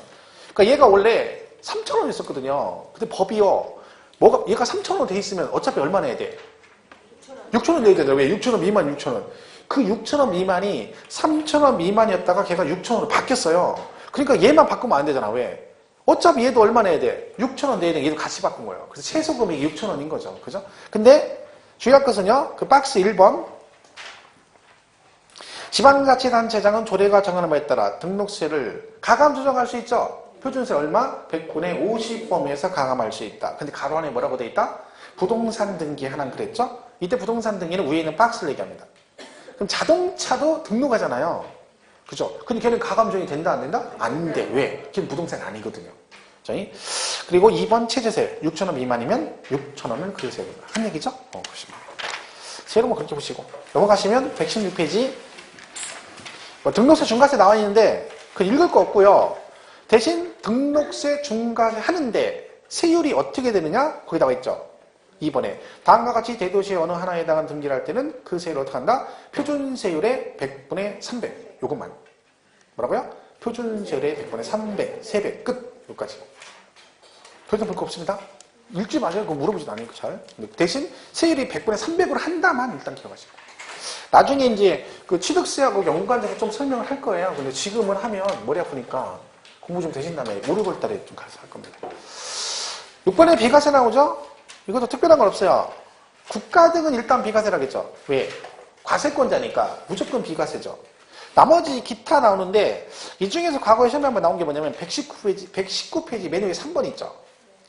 그러니까 얘가 원래 3,000원 있었거든요. 근데 법이요. 얘가 3,000원 돼 있으면 어차피 얼마 내야 돼? 6,000원 내야 되잖아. 왜? 6,000원 미만 6,000원. 그 6,000원 미만이 3,000원 미만이었다가 걔가 6,000원으로 바뀌었어요. 그러니까 얘만 바꾸면 안 되잖아. 왜? 어차피 얘도 얼마 내야 돼? 6,000원 내야 돼. 얘도 같이 바꾼 거예요. 그래서 최소 금액이 6,000원인 거죠. 그죠? 근데 주의할 것은요. 그 박스 1번 지방자치단체장은 조례가 정하는 바에 따라 등록세를 가감 조정할 수 있죠. 표준세 얼마? 100분의 50 범위에서 가감할 수 있다. 근데 가로 안에 뭐라고 돼 있다? 부동산 등기 하나 그랬죠? 이때 부동산 등기는 위에 있는 박스를 얘기합니다. 그럼 자동차도 등록하잖아요. 그죠? 근데 걔는 가감 조정이 된다 안 된다? 안 돼. 왜? 걔는 부동산이 아니거든요. 그리고 2번 체재세 6,000원 미만이면 6,000원을 그 세금 한 얘기죠? 보시면 세금 그렇게 보시고 넘어가시면 116페이지 등록세 중과세 나와 있는데 그 읽을 거 없고요. 대신 등록세 중과세 하는데 세율이 어떻게 되느냐? 거기 나와 있죠. 2번에 다음과 같이 대도시의 어느 하나에 해당한 등기를 할 때는 그 세율을 어떻게 한다? 표준세율의 100분의 300 요것만 뭐라고요? 표준세율의 100분의 300 300 끝 여기까지 더 이상 볼 거 없습니다. 읽지 마세요. 그거 물어보지도 않으니까 잘. 대신 세율이 100분의 300으로 한다만 일단 기억하시고. 나중에 이제 그 취득세하고 연관돼서 좀 설명을 할 거예요. 근데 지금은 하면 머리 아프니까 공부 좀 되신 다음에 5, 6월 달에 좀 가서 할 겁니다. 6번에 비과세 나오죠? 이것도 특별한 건 없어요. 국가 등은 일단 비과세라겠죠. 왜? 과세권자니까 무조건 비과세죠. 나머지 기타 나오는데 이 중에서 과거에 시험에 한번 나온 게 뭐냐면 119페이지 맨 위에 3번 있죠.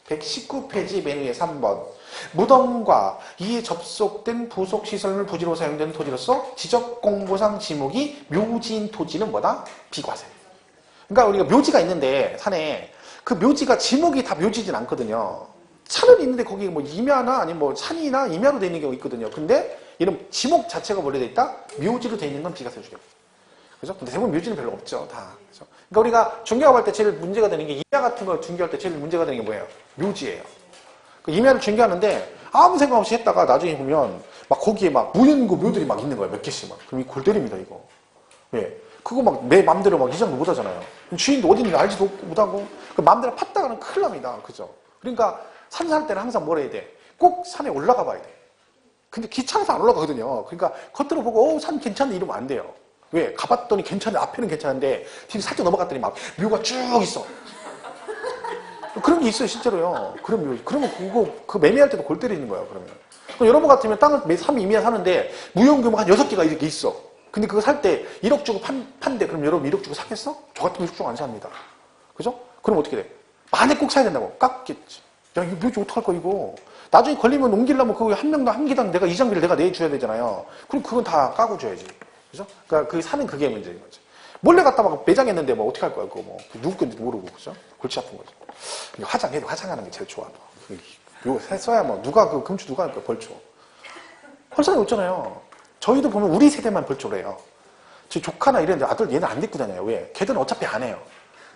119페이지 맨 위에 3번. 무덤과 이에 접속된 부속시설물 부지로 사용되는 토지로서 지적공보상 지목이 묘지인 토지는 뭐다? 비과세. 그러니까 우리가 묘지가 있는데 산에 그 묘지가 지목이 다 묘지진 않거든요. 산은 있는데 거기 뭐 임야나 아니면 뭐 산이나 임야로 되어 있는 경우 있거든요. 근데 이런 지목 자체가 원래 돼 있다? 묘지로 되어 있는 건 비과세 주죠. 그죠? 근데 대부분 묘지는 별로 없죠, 다. 그죠? 그러니까 우리가 중개업할 때 제일 문제가 되는 게 임야 같은 거 중개할 때 제일 문제가 되는 게 뭐예요? 묘지예요. 그 임야를 중개하는데 아무 생각 없이 했다가 나중에 보면 막 거기에 막 무연고 묘들이 막 있는 거예요, 몇 개씩 막. 그럼 이 골 때립니다, 이거. 왜? 그거 막 내 맘대로 막 이장도 못 하잖아요. 주인도 어디 있는지 알지도 못하고 그 맘대로 팠다가는 큰일 납니다, 그죠? 그러니까 산 살 때는 항상 뭘 해야 돼? 꼭 산에 올라가 봐야 돼. 근데 귀찮아서 안 올라가거든요. 그러니까 겉으로 보고 산 괜찮네 이러면 안 돼요. 왜? 가봤더니 괜찮은데 앞에는 괜찮은데 뒤로 살짝 넘어갔더니 막 묘가 쭉 있어. 그런 게 있어요 실제로요. 그런 묘. 그러면 그거 그 매매할 때도 골 때리는 거예요. 그러면. 그럼 여러분 같으면 땅을 3, 임야 사는데 무용규모가 한 6개가 이렇게 있어. 근데 그거 살 때 1억 주고 판대. 그럼 여러분 1억 주고 사겠어? 저 같으면 1억 주고 안 삽니다. 그죠? 그럼 어떻게 돼? 만에 꼭 사야 된다고. 깎겠지. 야 이거 묘지 어떡할 거야 이거. 나중에 걸리면 옮기려면 그거 한 명당 한 기당 내가 이장비를 내가 내줘야 되잖아요. 그럼 그건 다 까고 줘야지. 그죠? 그러니까 그 사는 그게 문제인 거죠. 몰래 갔다 막 매장했는데 뭐 어떻게 할 거야 그거 뭐 누구 건지 모르고 그죠? 골치 아픈 거죠. 화장해도 화장하는 게 제일 좋아. 이거 써야 뭐 누가 그 금주 누가 할 거야 벌초. 할 사람이 없잖아요. 저희도 보면 우리 세대만 벌초래요. 저 조카나 이런 아들 얘는 안 데리고 다녀요. 왜? 걔들은 어차피 안 해요.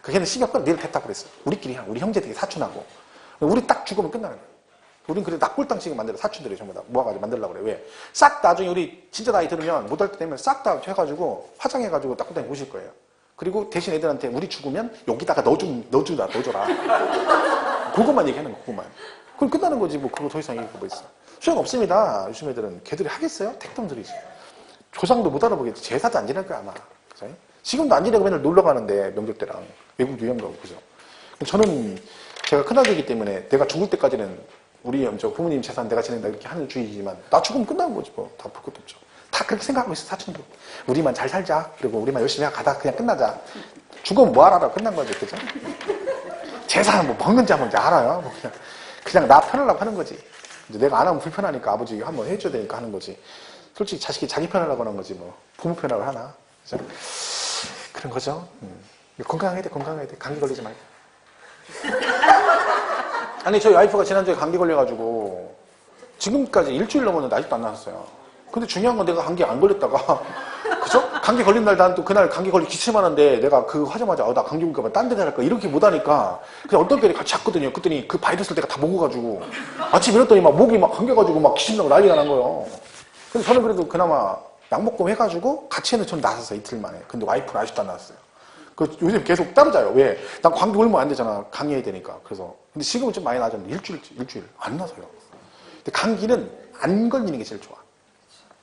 그 걔는 신경 꺼 내일 됐다고 그랬어. 우리끼리 우리 형제들이 사촌하고 우리 딱 죽으면 끝나는 거야. 우린 그래도 낙골당식을 만들어 사촌들이 전부 다 모아가지고 만들려고 그래. 왜? 싹 나중에 우리 진짜 나이 들으면 못할 때 되면 싹 다 해가지고 화장해가지고 낙골당에 모실 거예요. 그리고 대신 애들한테 우리 죽으면 여기다가 넣어줘라. 그것만 얘기하는 거, 그것만. 그럼 끝나는 거지. 뭐 그거 더 이상 얘기할 거 있어. 소용 없습니다. 요즘 애들은 걔들이 하겠어요? 택덤들이지. 조상도 못 알아보겠지. 제사도 안 지낼 거야 아마. 그죠? 지금도 안 지내고 맨날 놀러 가는데 명절 때랑 외국 유형 가고 그죠? 저는 제가 큰아들이기 때문에 내가 죽을 때까지는 우리 부모님 재산 내가 지낸다 이렇게 하는 주의지만 나 죽으면 끝나는 거지 뭐. 다 볼 것도 없죠. 다 그렇게 생각하고 있어 사촌도. 우리만 잘 살자. 그리고 우리만 열심히 가다 그냥 끝나자. 죽으면 뭐 하라고 끝난 거지 그죠? 재산 뭐 먹는지 한번 이제 알아요. 뭐 그냥 나 편하려고 하는 거지. 이제 내가 안 하면 불편하니까 아버지 한번 해줘야 되니까 하는 거지. 솔직히 자식이 자기 편하려고 하는 거지 뭐. 부모 편하려고 하나. 그죠? 그런 거죠. 건강해야 돼. 감기 걸리지 말고. 아니 저희 와이프가 지난주에 감기 걸려가지고 지금까지 일주일 넘었는데 아직도 안 나왔어요. 근데 중요한 건 내가 감기 안 걸렸다가 그죠? 감기 걸린 날 난 또 그날 감기 걸리 기침하는데 내가 그거 하자마자 나 감기 걸릴까 봐 딴 데 갈까 이렇게 못하니까 그냥 어떤 때리 같이 잤거든요. 그랬더니 그 바이러스를 내가 다 먹어가지고 아침 일어났더니 막 목이 막 감겨가지고 막 기침나고 난리가 난 거예요. 근데 저는 그래도 그나마 약 먹고 해가지고 같이 했는데 저는 나섰어요. 이틀 만에. 근데 와이프는 아직도 안 나왔어요. 요즘 계속 따로 자요. 왜? 난 감기 걸리면 안 되잖아. 강의해야 되니까. 그래서. 근데 지금은 좀 많이 나아졌는데 일주일 안 나서요. 근데 감기는 안 걸리는 게 제일 좋아.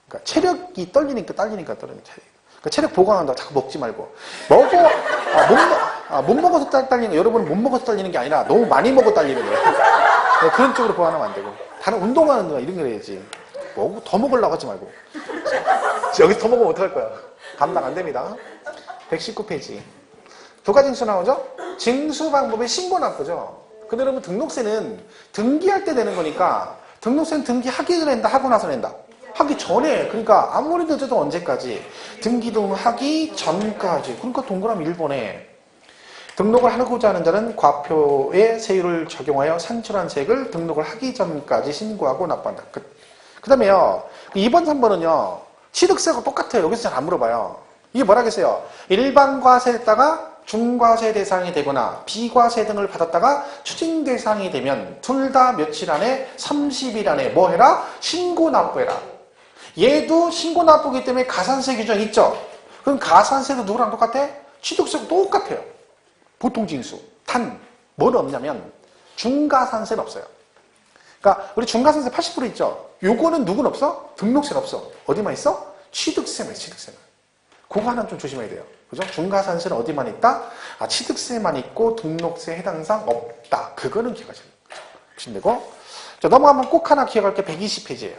그러니까 체력이 떨리니까 떨리는 체력. 그러니까 체력 보강한다고 자꾸 먹지 말고. 못 먹어서 딸리는 거, 여러분은 못 먹어서 딸리는 게 아니라 너무 많이 먹어 딸리는 거예요. 그런 쪽으로 보완하면 안 되고. 다른 운동하는 거 이런 거 해야지. 뭐 더 먹으려고 하지 말고. 여기서 더 먹으면 어떡할 거야. 감당 안 됩니다. 119페이지. 두 가지 징수 나오죠? 징수 방법의 신고 납부죠. 근데 여러분 등록세는 등기할 때 내는 거니까 등록세는 등기하기 전에 낸다, 하고 나서 낸다. 하기 전에, 그러니까 아무리 늦어도 언제까지? 등기 등록하기 전까지. 그러니까 동그라미 1번에 등록을 하고자 하는 자는 과표의 세율을 적용하여 산출한 세액을 등록을 하기 전까지 신고하고 납부한다. 그 다음에요. 2번, 3번은요. 취득세가 똑같아요. 여기서 잘 안 물어봐요. 이게 뭐라겠어요? 일반 과세에다가 중과세 대상이 되거나 비과세 등을 받았다가 추징 대상이 되면 둘 다 며칠 안에 30일 안에 뭐 해라? 신고 납부해라. 얘도 신고 납부기 때문에 가산세 규정이 있죠. 그럼 가산세도 누구랑 똑같아? 취득세도 똑같아요. 보통징수. 단 뭐는 없냐면 중과산세는 없어요. 그러니까 우리 중과산세 80% 있죠. 요거는 누구는 없어? 등록세는 없어. 어디만 있어? 취득세만 있어. 취득세만. 그거 하나 좀 조심해야 돼요. 그죠? 중과산세는 어디만 있다? 아, 취득세만 있고 등록세 해당상 없다. 그거는 기억하시면 돼요. 보시면 되고. 자, 넘어가면 꼭 하나 기억할 게 120페이지예요.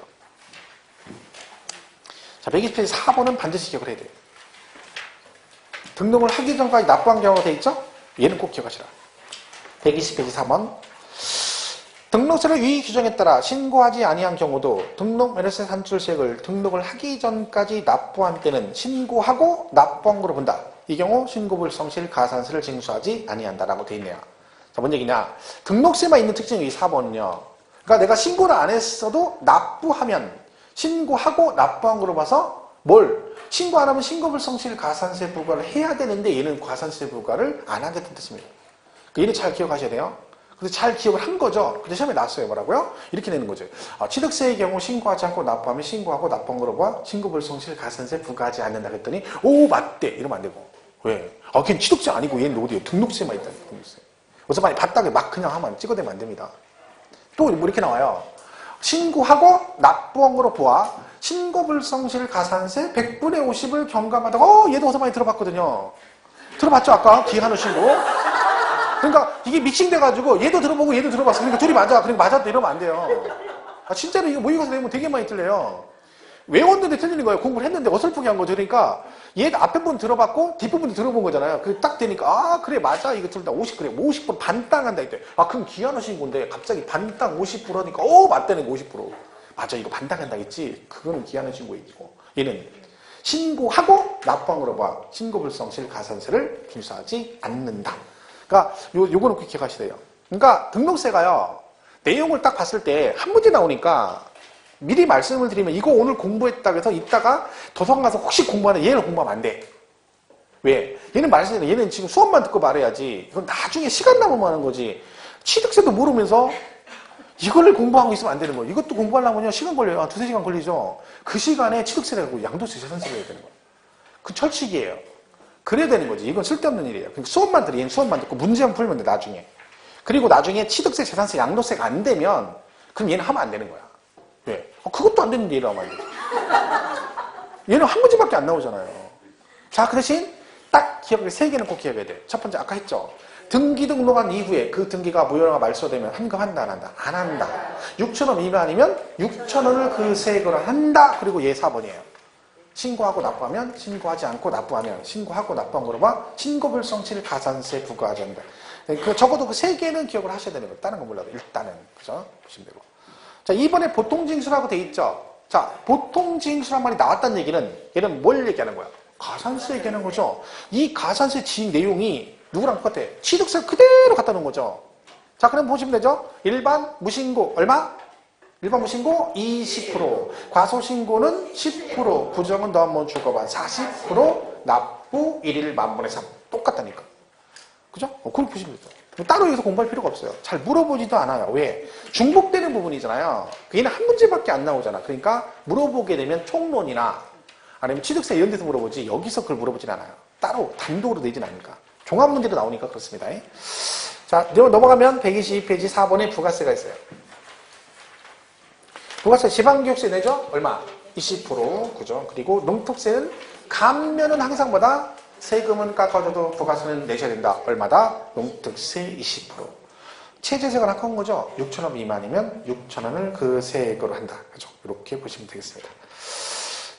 자, 120페이지 4번은 반드시 기억을 해야 돼요. 등록을 하기 전까지 납부한 경우가 돼 있죠? 얘는 꼭 기억하시라. 120페이지 4번. 등록세를 위 규정에 따라 신고하지 아니한 경우도 등록 면허세 산출세액을 등록을 하기 전까지 납부한 때는 신고하고 납부한 거로 본다. 이 경우 신고불성실 가산세를 징수하지 아니한다라고 돼 있네요. 자, 뭔 얘기냐? 등록세만 있는 특징이 이 4번은요. 그러니까 내가 신고를 안 했어도 납부하면 신고하고 납부한 거로 봐서 뭘? 신고 안 하면 신고불성실 가산세 부과를 해야 되는데 얘는 가산세 부과를 안 하겠다는 뜻입니다. 그러니까 얘는 잘 기억하셔야 돼요. 근데 잘 기억을 한 거죠. 근데 시험에 나왔어요. 뭐라고요? 이렇게 내는 거죠. 취득세의 경우 신고하지 않고 납부하면 신고하고 납부한 거로 봐. 신고불성실 가산세 부과하지 않는다 그랬더니 오 맞대 이러면 안 되고. 왜? 걔는 취득세 아니고 얘는 어디에요? 등록세만 있다. 등록세. 그래서 많이 바닥에 막 그냥 하면 찍어대면 안 됩니다. 또 뭐 이렇게 나와요. 신고하고 납부한 거로 보아 신고불성실 가산세 100분의 50을 경감하다가 얘도 어디서 많이 들어봤거든요. 들어봤죠? 아까 기한후 신고. 그러니까 이게 믹싱돼가지고 얘도 들어보고 얘도 들어봤어. 그러니까 둘이 맞아. 그러니까 맞아도 이러면 안 돼요. 진짜로 이거 모의고사 내면 되게 많이 틀려요. 외웠는데 틀리는 거예요. 공부를 했는데 어설프게 한 거죠. 그러니까 얘 앞에 분 들어봤고 뒷부분도 들어본 거잖아요. 그 딱 되니까 그래 맞아 이거 둘 다 50 그래 50% 반땅한다 이때. 그럼 기한하신 건데 갑자기 반땅 50% 하니까 맞다는 거 50%. 맞아 이거 반땅한다 했지. 그거는 기한하신 거이고 얘는 신고하고 납부한 거로 봐. 신고불성실 가산세를 징수하지 않는다. 그러니까 요거는 꼭 기억하시래요. 그러니까 등록세가요. 내용을 딱 봤을 때 한 문제 나오니까 미리 말씀을 드리면 이거 오늘 공부했다고 해서 이따가 도서관 가서 혹시 공부하는 얘를 공부하면 안 돼. 왜? 얘는 말씀드려. 얘는 지금 수업만 듣고 말해야지. 이건 나중에 시간 남으면 하는 거지. 취득세도 모르면서 이거를 공부하고 있으면 안 되는 거예요. 이것도 공부하려면요. 시간 걸려요. 2-3시간 걸리죠. 그 시간에 취득세를 하고 양도세 재산세를 해야 되는 거예요. 그 철칙이에요. 그래야 되는 거지. 이건 쓸데없는 일이에요. 수업만 들어. 얘는 수업만 듣고 문제만 풀면 돼. 나중에. 그리고 나중에 취득세, 재산세, 양도세가 안 되면 그럼 얘는 하면 안 되는 거야. 왜? 그것도 안 되는데 얘를 하면 안 돼. 얘는 한 문제밖에 안 나오잖아요. 자, 그 대신 딱 기억해. 3개는 꼭 기억해야 돼. 첫 번째 아까 했죠. 등기 등록한 이후에 그 등기가 무효가 말소되면 환급한다 안 한다? 안 한다. 6,000원 미만이면 6,000원을 그 세액으로 한다. 그리고 얘 4번이에요. 신고하고 납부하면 신고하지 않고 납부하면 신고하고 납부한 거로 봐. 신고불성실 가산세 부과하지 않는다. 적어도 그 3개는 기억을 하셔야 되는 거예요. 다른 건 몰라도 일단은. 그죠? 보시면 되고. 자, 2번에 보통징수라고 돼 있죠. 자, 보통징수란 말이 나왔다는 얘기는 얘는 뭘 얘기하는 거야? 가산세 얘기하는 거죠. 이 가산세 지 내용이 누구랑 똑같아? 취득세 그대로 갖다 놓은 거죠. 자, 그럼 보시면 되죠. 일반 무신고 얼마? 일반 무신고 20%, 과소신고는 10%, 부정은 더 한번 주고반 40%, 납부 1일 만분의 3. 똑같다니까. 그죠? 그렇게 보시면 되죠. 따로 여기서 공부할 필요가 없어요. 잘 물어보지도 않아요. 왜? 중복되는 부분이잖아요. 얘는 한 문제밖에 안 나오잖아. 그러니까 물어보게 되면 총론이나 아니면 취득세 이런 데서 물어보지 여기서 그걸 물어보진 않아요. 따로 단독으로 내진 않으니까. 종합 문제도 나오니까 그렇습니다. 자, 넘어가면 122페이지 4번에 부가세가 있어요. 부가세 지방교육세 내죠? 얼마? 20%. 그죠? 그리고 농특세는 감면은 항상 보다 세금은 깎아줘도 부가세는 내셔야 된다. 얼마다? 농특세 20%. 체제세가 낙한 거죠? 6,000원 미만이면 6,000원을 그 세액으로 한다. 그죠? 이렇게 보시면 되겠습니다.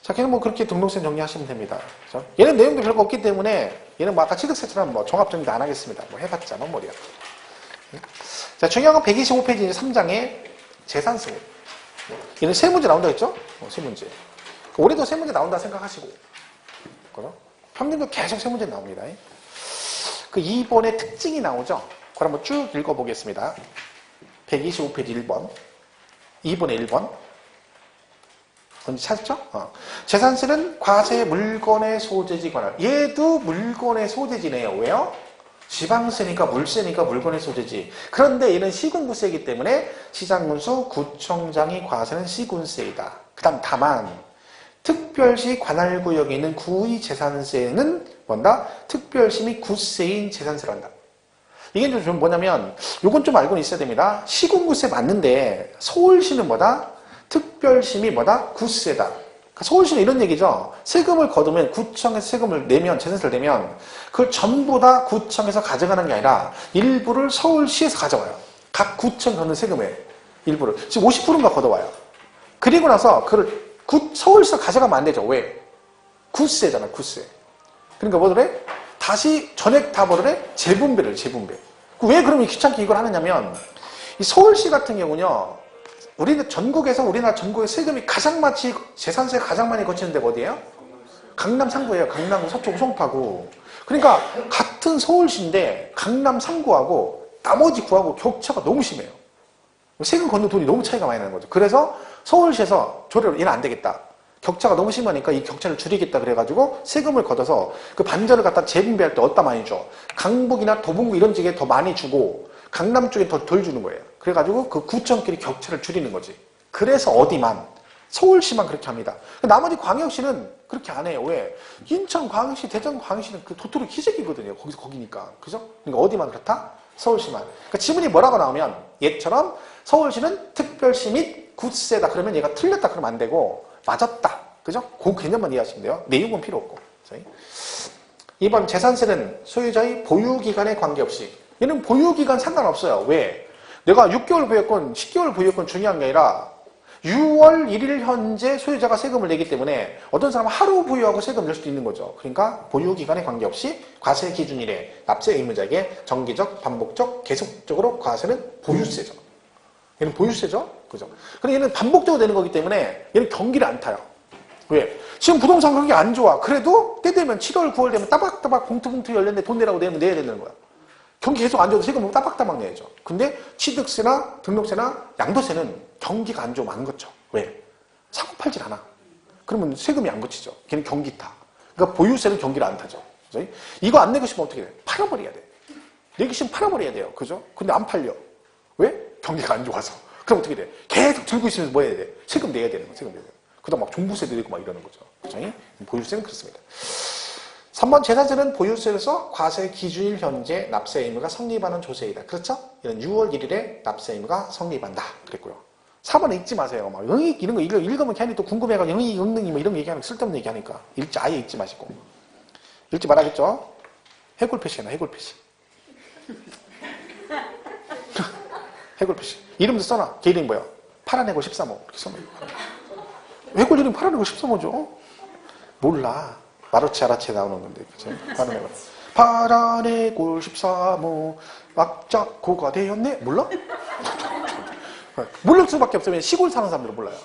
자, 걔는 뭐 그렇게 등록세 정리하시면 됩니다. 그죠? 얘는 내용도 별거 없기 때문에 얘는 뭐 아까 취득세처럼 뭐 종합정리도 안 하겠습니다. 뭐 해봤자 뭐 머리야. 자, 중요한 건 125페이지 3장의 재산세. 얘는 세 문제 나온다 했죠? 세 문제. 올해도 세 문제 나온다 생각하시고. 그죠? 평균도 계속 세 문제 나옵니다. 그 2번의 특징이 나오죠? 그걸 한번 쭉 읽어보겠습니다. 125페이지 1번. 2번의 1번. 언제 찾았죠? 재산세는 과세 물건의 소재지 관할. 얘도 물건의 소재지네요. 왜요? 지방세니까 물세니까 물건의 소재지. 그런데 얘는 시군구세이기 때문에 시장군수 구청장이 과세는 시군세이다. 그 다음 다만 특별시 관할구역에 있는 구의 재산세는 뭔다? 특별시 및 구세인 재산세를 한다. 이게 좀 뭐냐면 요건 좀 알고는 있어야 됩니다. 시군구세 맞는데 서울시는 뭐다? 특별시이 뭐다? 구세다. 그러니까 서울시는 이런 얘기죠. 세금을 거두면 구청에서 세금을 내면 재산세를 내면 그걸 전부 다 구청에서 가져가는 게 아니라 일부를 서울시에서 가져와요. 각 구청 걷는 세금의 일부를. 지금 50%인가 걷어와요. 그리고 나서 그걸 서울시에서 가져가면 안 되죠. 왜? 구세잖아. 구세. 그러니까 뭐래? 다시 전액 다 뭐래? 재분배를 재분배. 왜 그러면 귀찮게 이걸 하느냐면 이 서울시 같은 경우는요. 우리나라 전국에 세금이 가장 많이 재산세가 가장 많이 거치는 데가 어디예요? 강남 3구예요. 강남 서초구 송파구. 그러니까 같은 서울시인데 강남 3구하고 나머지 구하고 격차가 너무 심해요. 세금 걷는 돈이 너무 차이가 많이 나는 거죠. 그래서 서울시에서 조례로 얘는 안 되겠다. 격차가 너무 심하니까 이 격차를 줄이겠다 그래가지고 세금을 걷어서 그 반절을 갖다 재분배할 때 어디다 많이 줘? 강북이나 도봉구 이런 지역에 더 많이 주고 강남 쪽에 덜 주는 거예요. 그래가지고 그 구청끼리 격차를 줄이는 거지. 그래서 어디만? 서울시만 그렇게 합니다. 나머지 광역시는 그렇게 안 해요. 왜? 인천 광역시, 대전 광역시는 그 도토리 기적이거든요. 거기니까. 그죠? 그러니까 어디만 그렇다? 서울시만. 그러니까 지문이 뭐라고 나오면 얘처럼 서울시는 특별시 및 구세다. 그러면 얘가 틀렸다. 그러면 안 되고 맞았다. 그죠? 그 개념만 이해하시면 돼요. 내용은 필요 없고. 2번 재산세는 소유자의 보유기간에 관계없이 얘는 보유기간 상관없어요. 왜? 내가 6개월 보유권, 10개월 보유권 중요한 게 아니라 6월 1일 현재 소유자가 세금을 내기 때문에 어떤 사람은 하루 보유하고 세금 낼 수도 있는 거죠. 그러니까 보유기간에 관계없이 과세 기준일에 납세 의무자에게 정기적, 반복적, 계속적으로 과세는 보유세죠. 얘는 보유세죠. 그죠? 근데 얘는 반복적으로 내는 거기 때문에 얘는 경기를 안 타요. 왜? 지금 부동산 가격이 안 좋아. 그래도 때 되면 7월, 9월 되면 따박따박 봉투 열렸는데 돈 내라고 내면 내야 되는 거야. 경기 계속 안 좋아도 세금은 따박따박 내야죠. 근데 취득세나 등록세나 양도세는 경기가 안 좋으면 안 걷죠. 왜? 사고 팔질 않아. 그러면 세금이 안 걷히죠. 걔는 경기 타. 그러니까 보유세는 경기를 안 타죠. 그죠? 이거 안 내고 싶으면 어떻게 돼? 팔아버려야 돼. 내기 싫으면 팔아버려야 돼요. 그죠? 근데 안 팔려. 왜? 경기가 안 좋아서. 그럼 어떻게 돼? 계속 들고 있으면서 뭐 해야 돼? 세금 내야 되는 거. 세금 내야 돼. 그다음 막 종부세도 내고 막 이러는 거죠. 그죠? 보유세는 그렇습니다. 3번 재산세는 보유세로서 과세 기준일 현재 납세 의무가 성립하는 조세이다. 그렇죠? 이런 6월 1일에 납세 의무가 성립한다. 그랬고요. 4번은 읽지 마세요. 막 영익 이런 거 읽으면 괜히 또 궁금해가지고 영익, 영능이 뭐 이런 거 얘기하니까 쓸데없는 얘기하니까 아예 읽지 마시고 읽지 말아야겠죠? 해골 표시나 해골 표시. 해골 표시. 이름도 써놔. 걔 이름이 뭐야? 파란 해골 13호 이렇게 써놔. 해골 이름 파란 해골 13호죠? 몰라. 마루치 아라치에 나오는 건데, 그치? 파란 해골. 파란 해골 13호, 막자고가 되었네? 몰라? 모를 수밖에 없으면 시골 사는 사람들은 몰라요.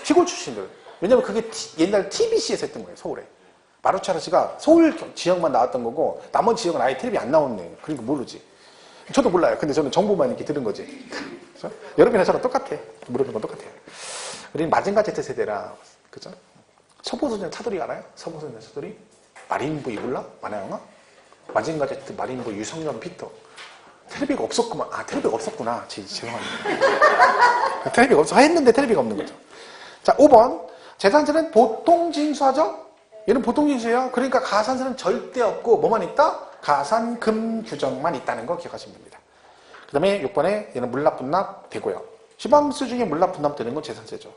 시골 출신들. 왜냐면 그게 옛날 TBC에서 했던 거예요, 서울에. 마루치 아라치가 서울 지역만 나왔던 거고, 나머지 지역은 아예 텔레비 안 나오네. 그러니까 모르지. 저도 몰라요. 근데 저는 정보만 이렇게 들은 거지. 그렇죠? 여러분이나 저랑 똑같아. 물어보는 건 똑같아요. 우리는 마징가 Z 세대라, 그죠? 서보소년 차돌이 알아요? 서보소년 차돌이? 마린부 이블라? 만화영화? 마징가 Z, 마린부, 유성년, 피터. 텔레비가 없었구만. 아, 텔레비가 없었구나. 죄송합니다. 텔레비가 없어. 했는데 텔레비가 없는 거죠. 자, 5번. 재산세는 보통 징수하죠? 얘는 보통 징수예요. 그러니까 가산세는 절대 없고, 뭐만 있다? 가산금 규정만 있다는 거 기억하시면 됩니다. 그 다음에 6번에 얘는 물납분납 되고요. 시방수 중에 물납분납 되는 건 재산세죠.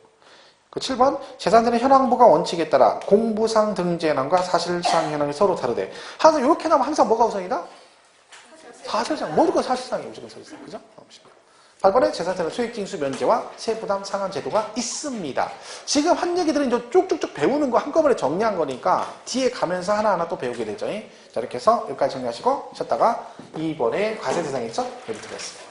그 7번 재산세는 현황부가 원칙에 따라 공부상 등재 현황과 사실상 현황이 서로 다르대. 항상 이렇게 나오면 항상 뭐가 우선이다? 사실상. 모든 건 사실상이에요. 무조건 사실상. 그죠? 8번에 재산세는 소액징수 면제와 세부담 상환 제도가 있습니다. 지금 한 얘기들은 이제 쭉쭉쭉 배우는 거 한꺼번에 정리한 거니까 뒤에 가면서 하나하나 또 배우게 되죠. 자, 이렇게 해서 여기까지 정리하시고 쉬었다가 2번에 과세 대상 있죠? 여기 들어갔습니다.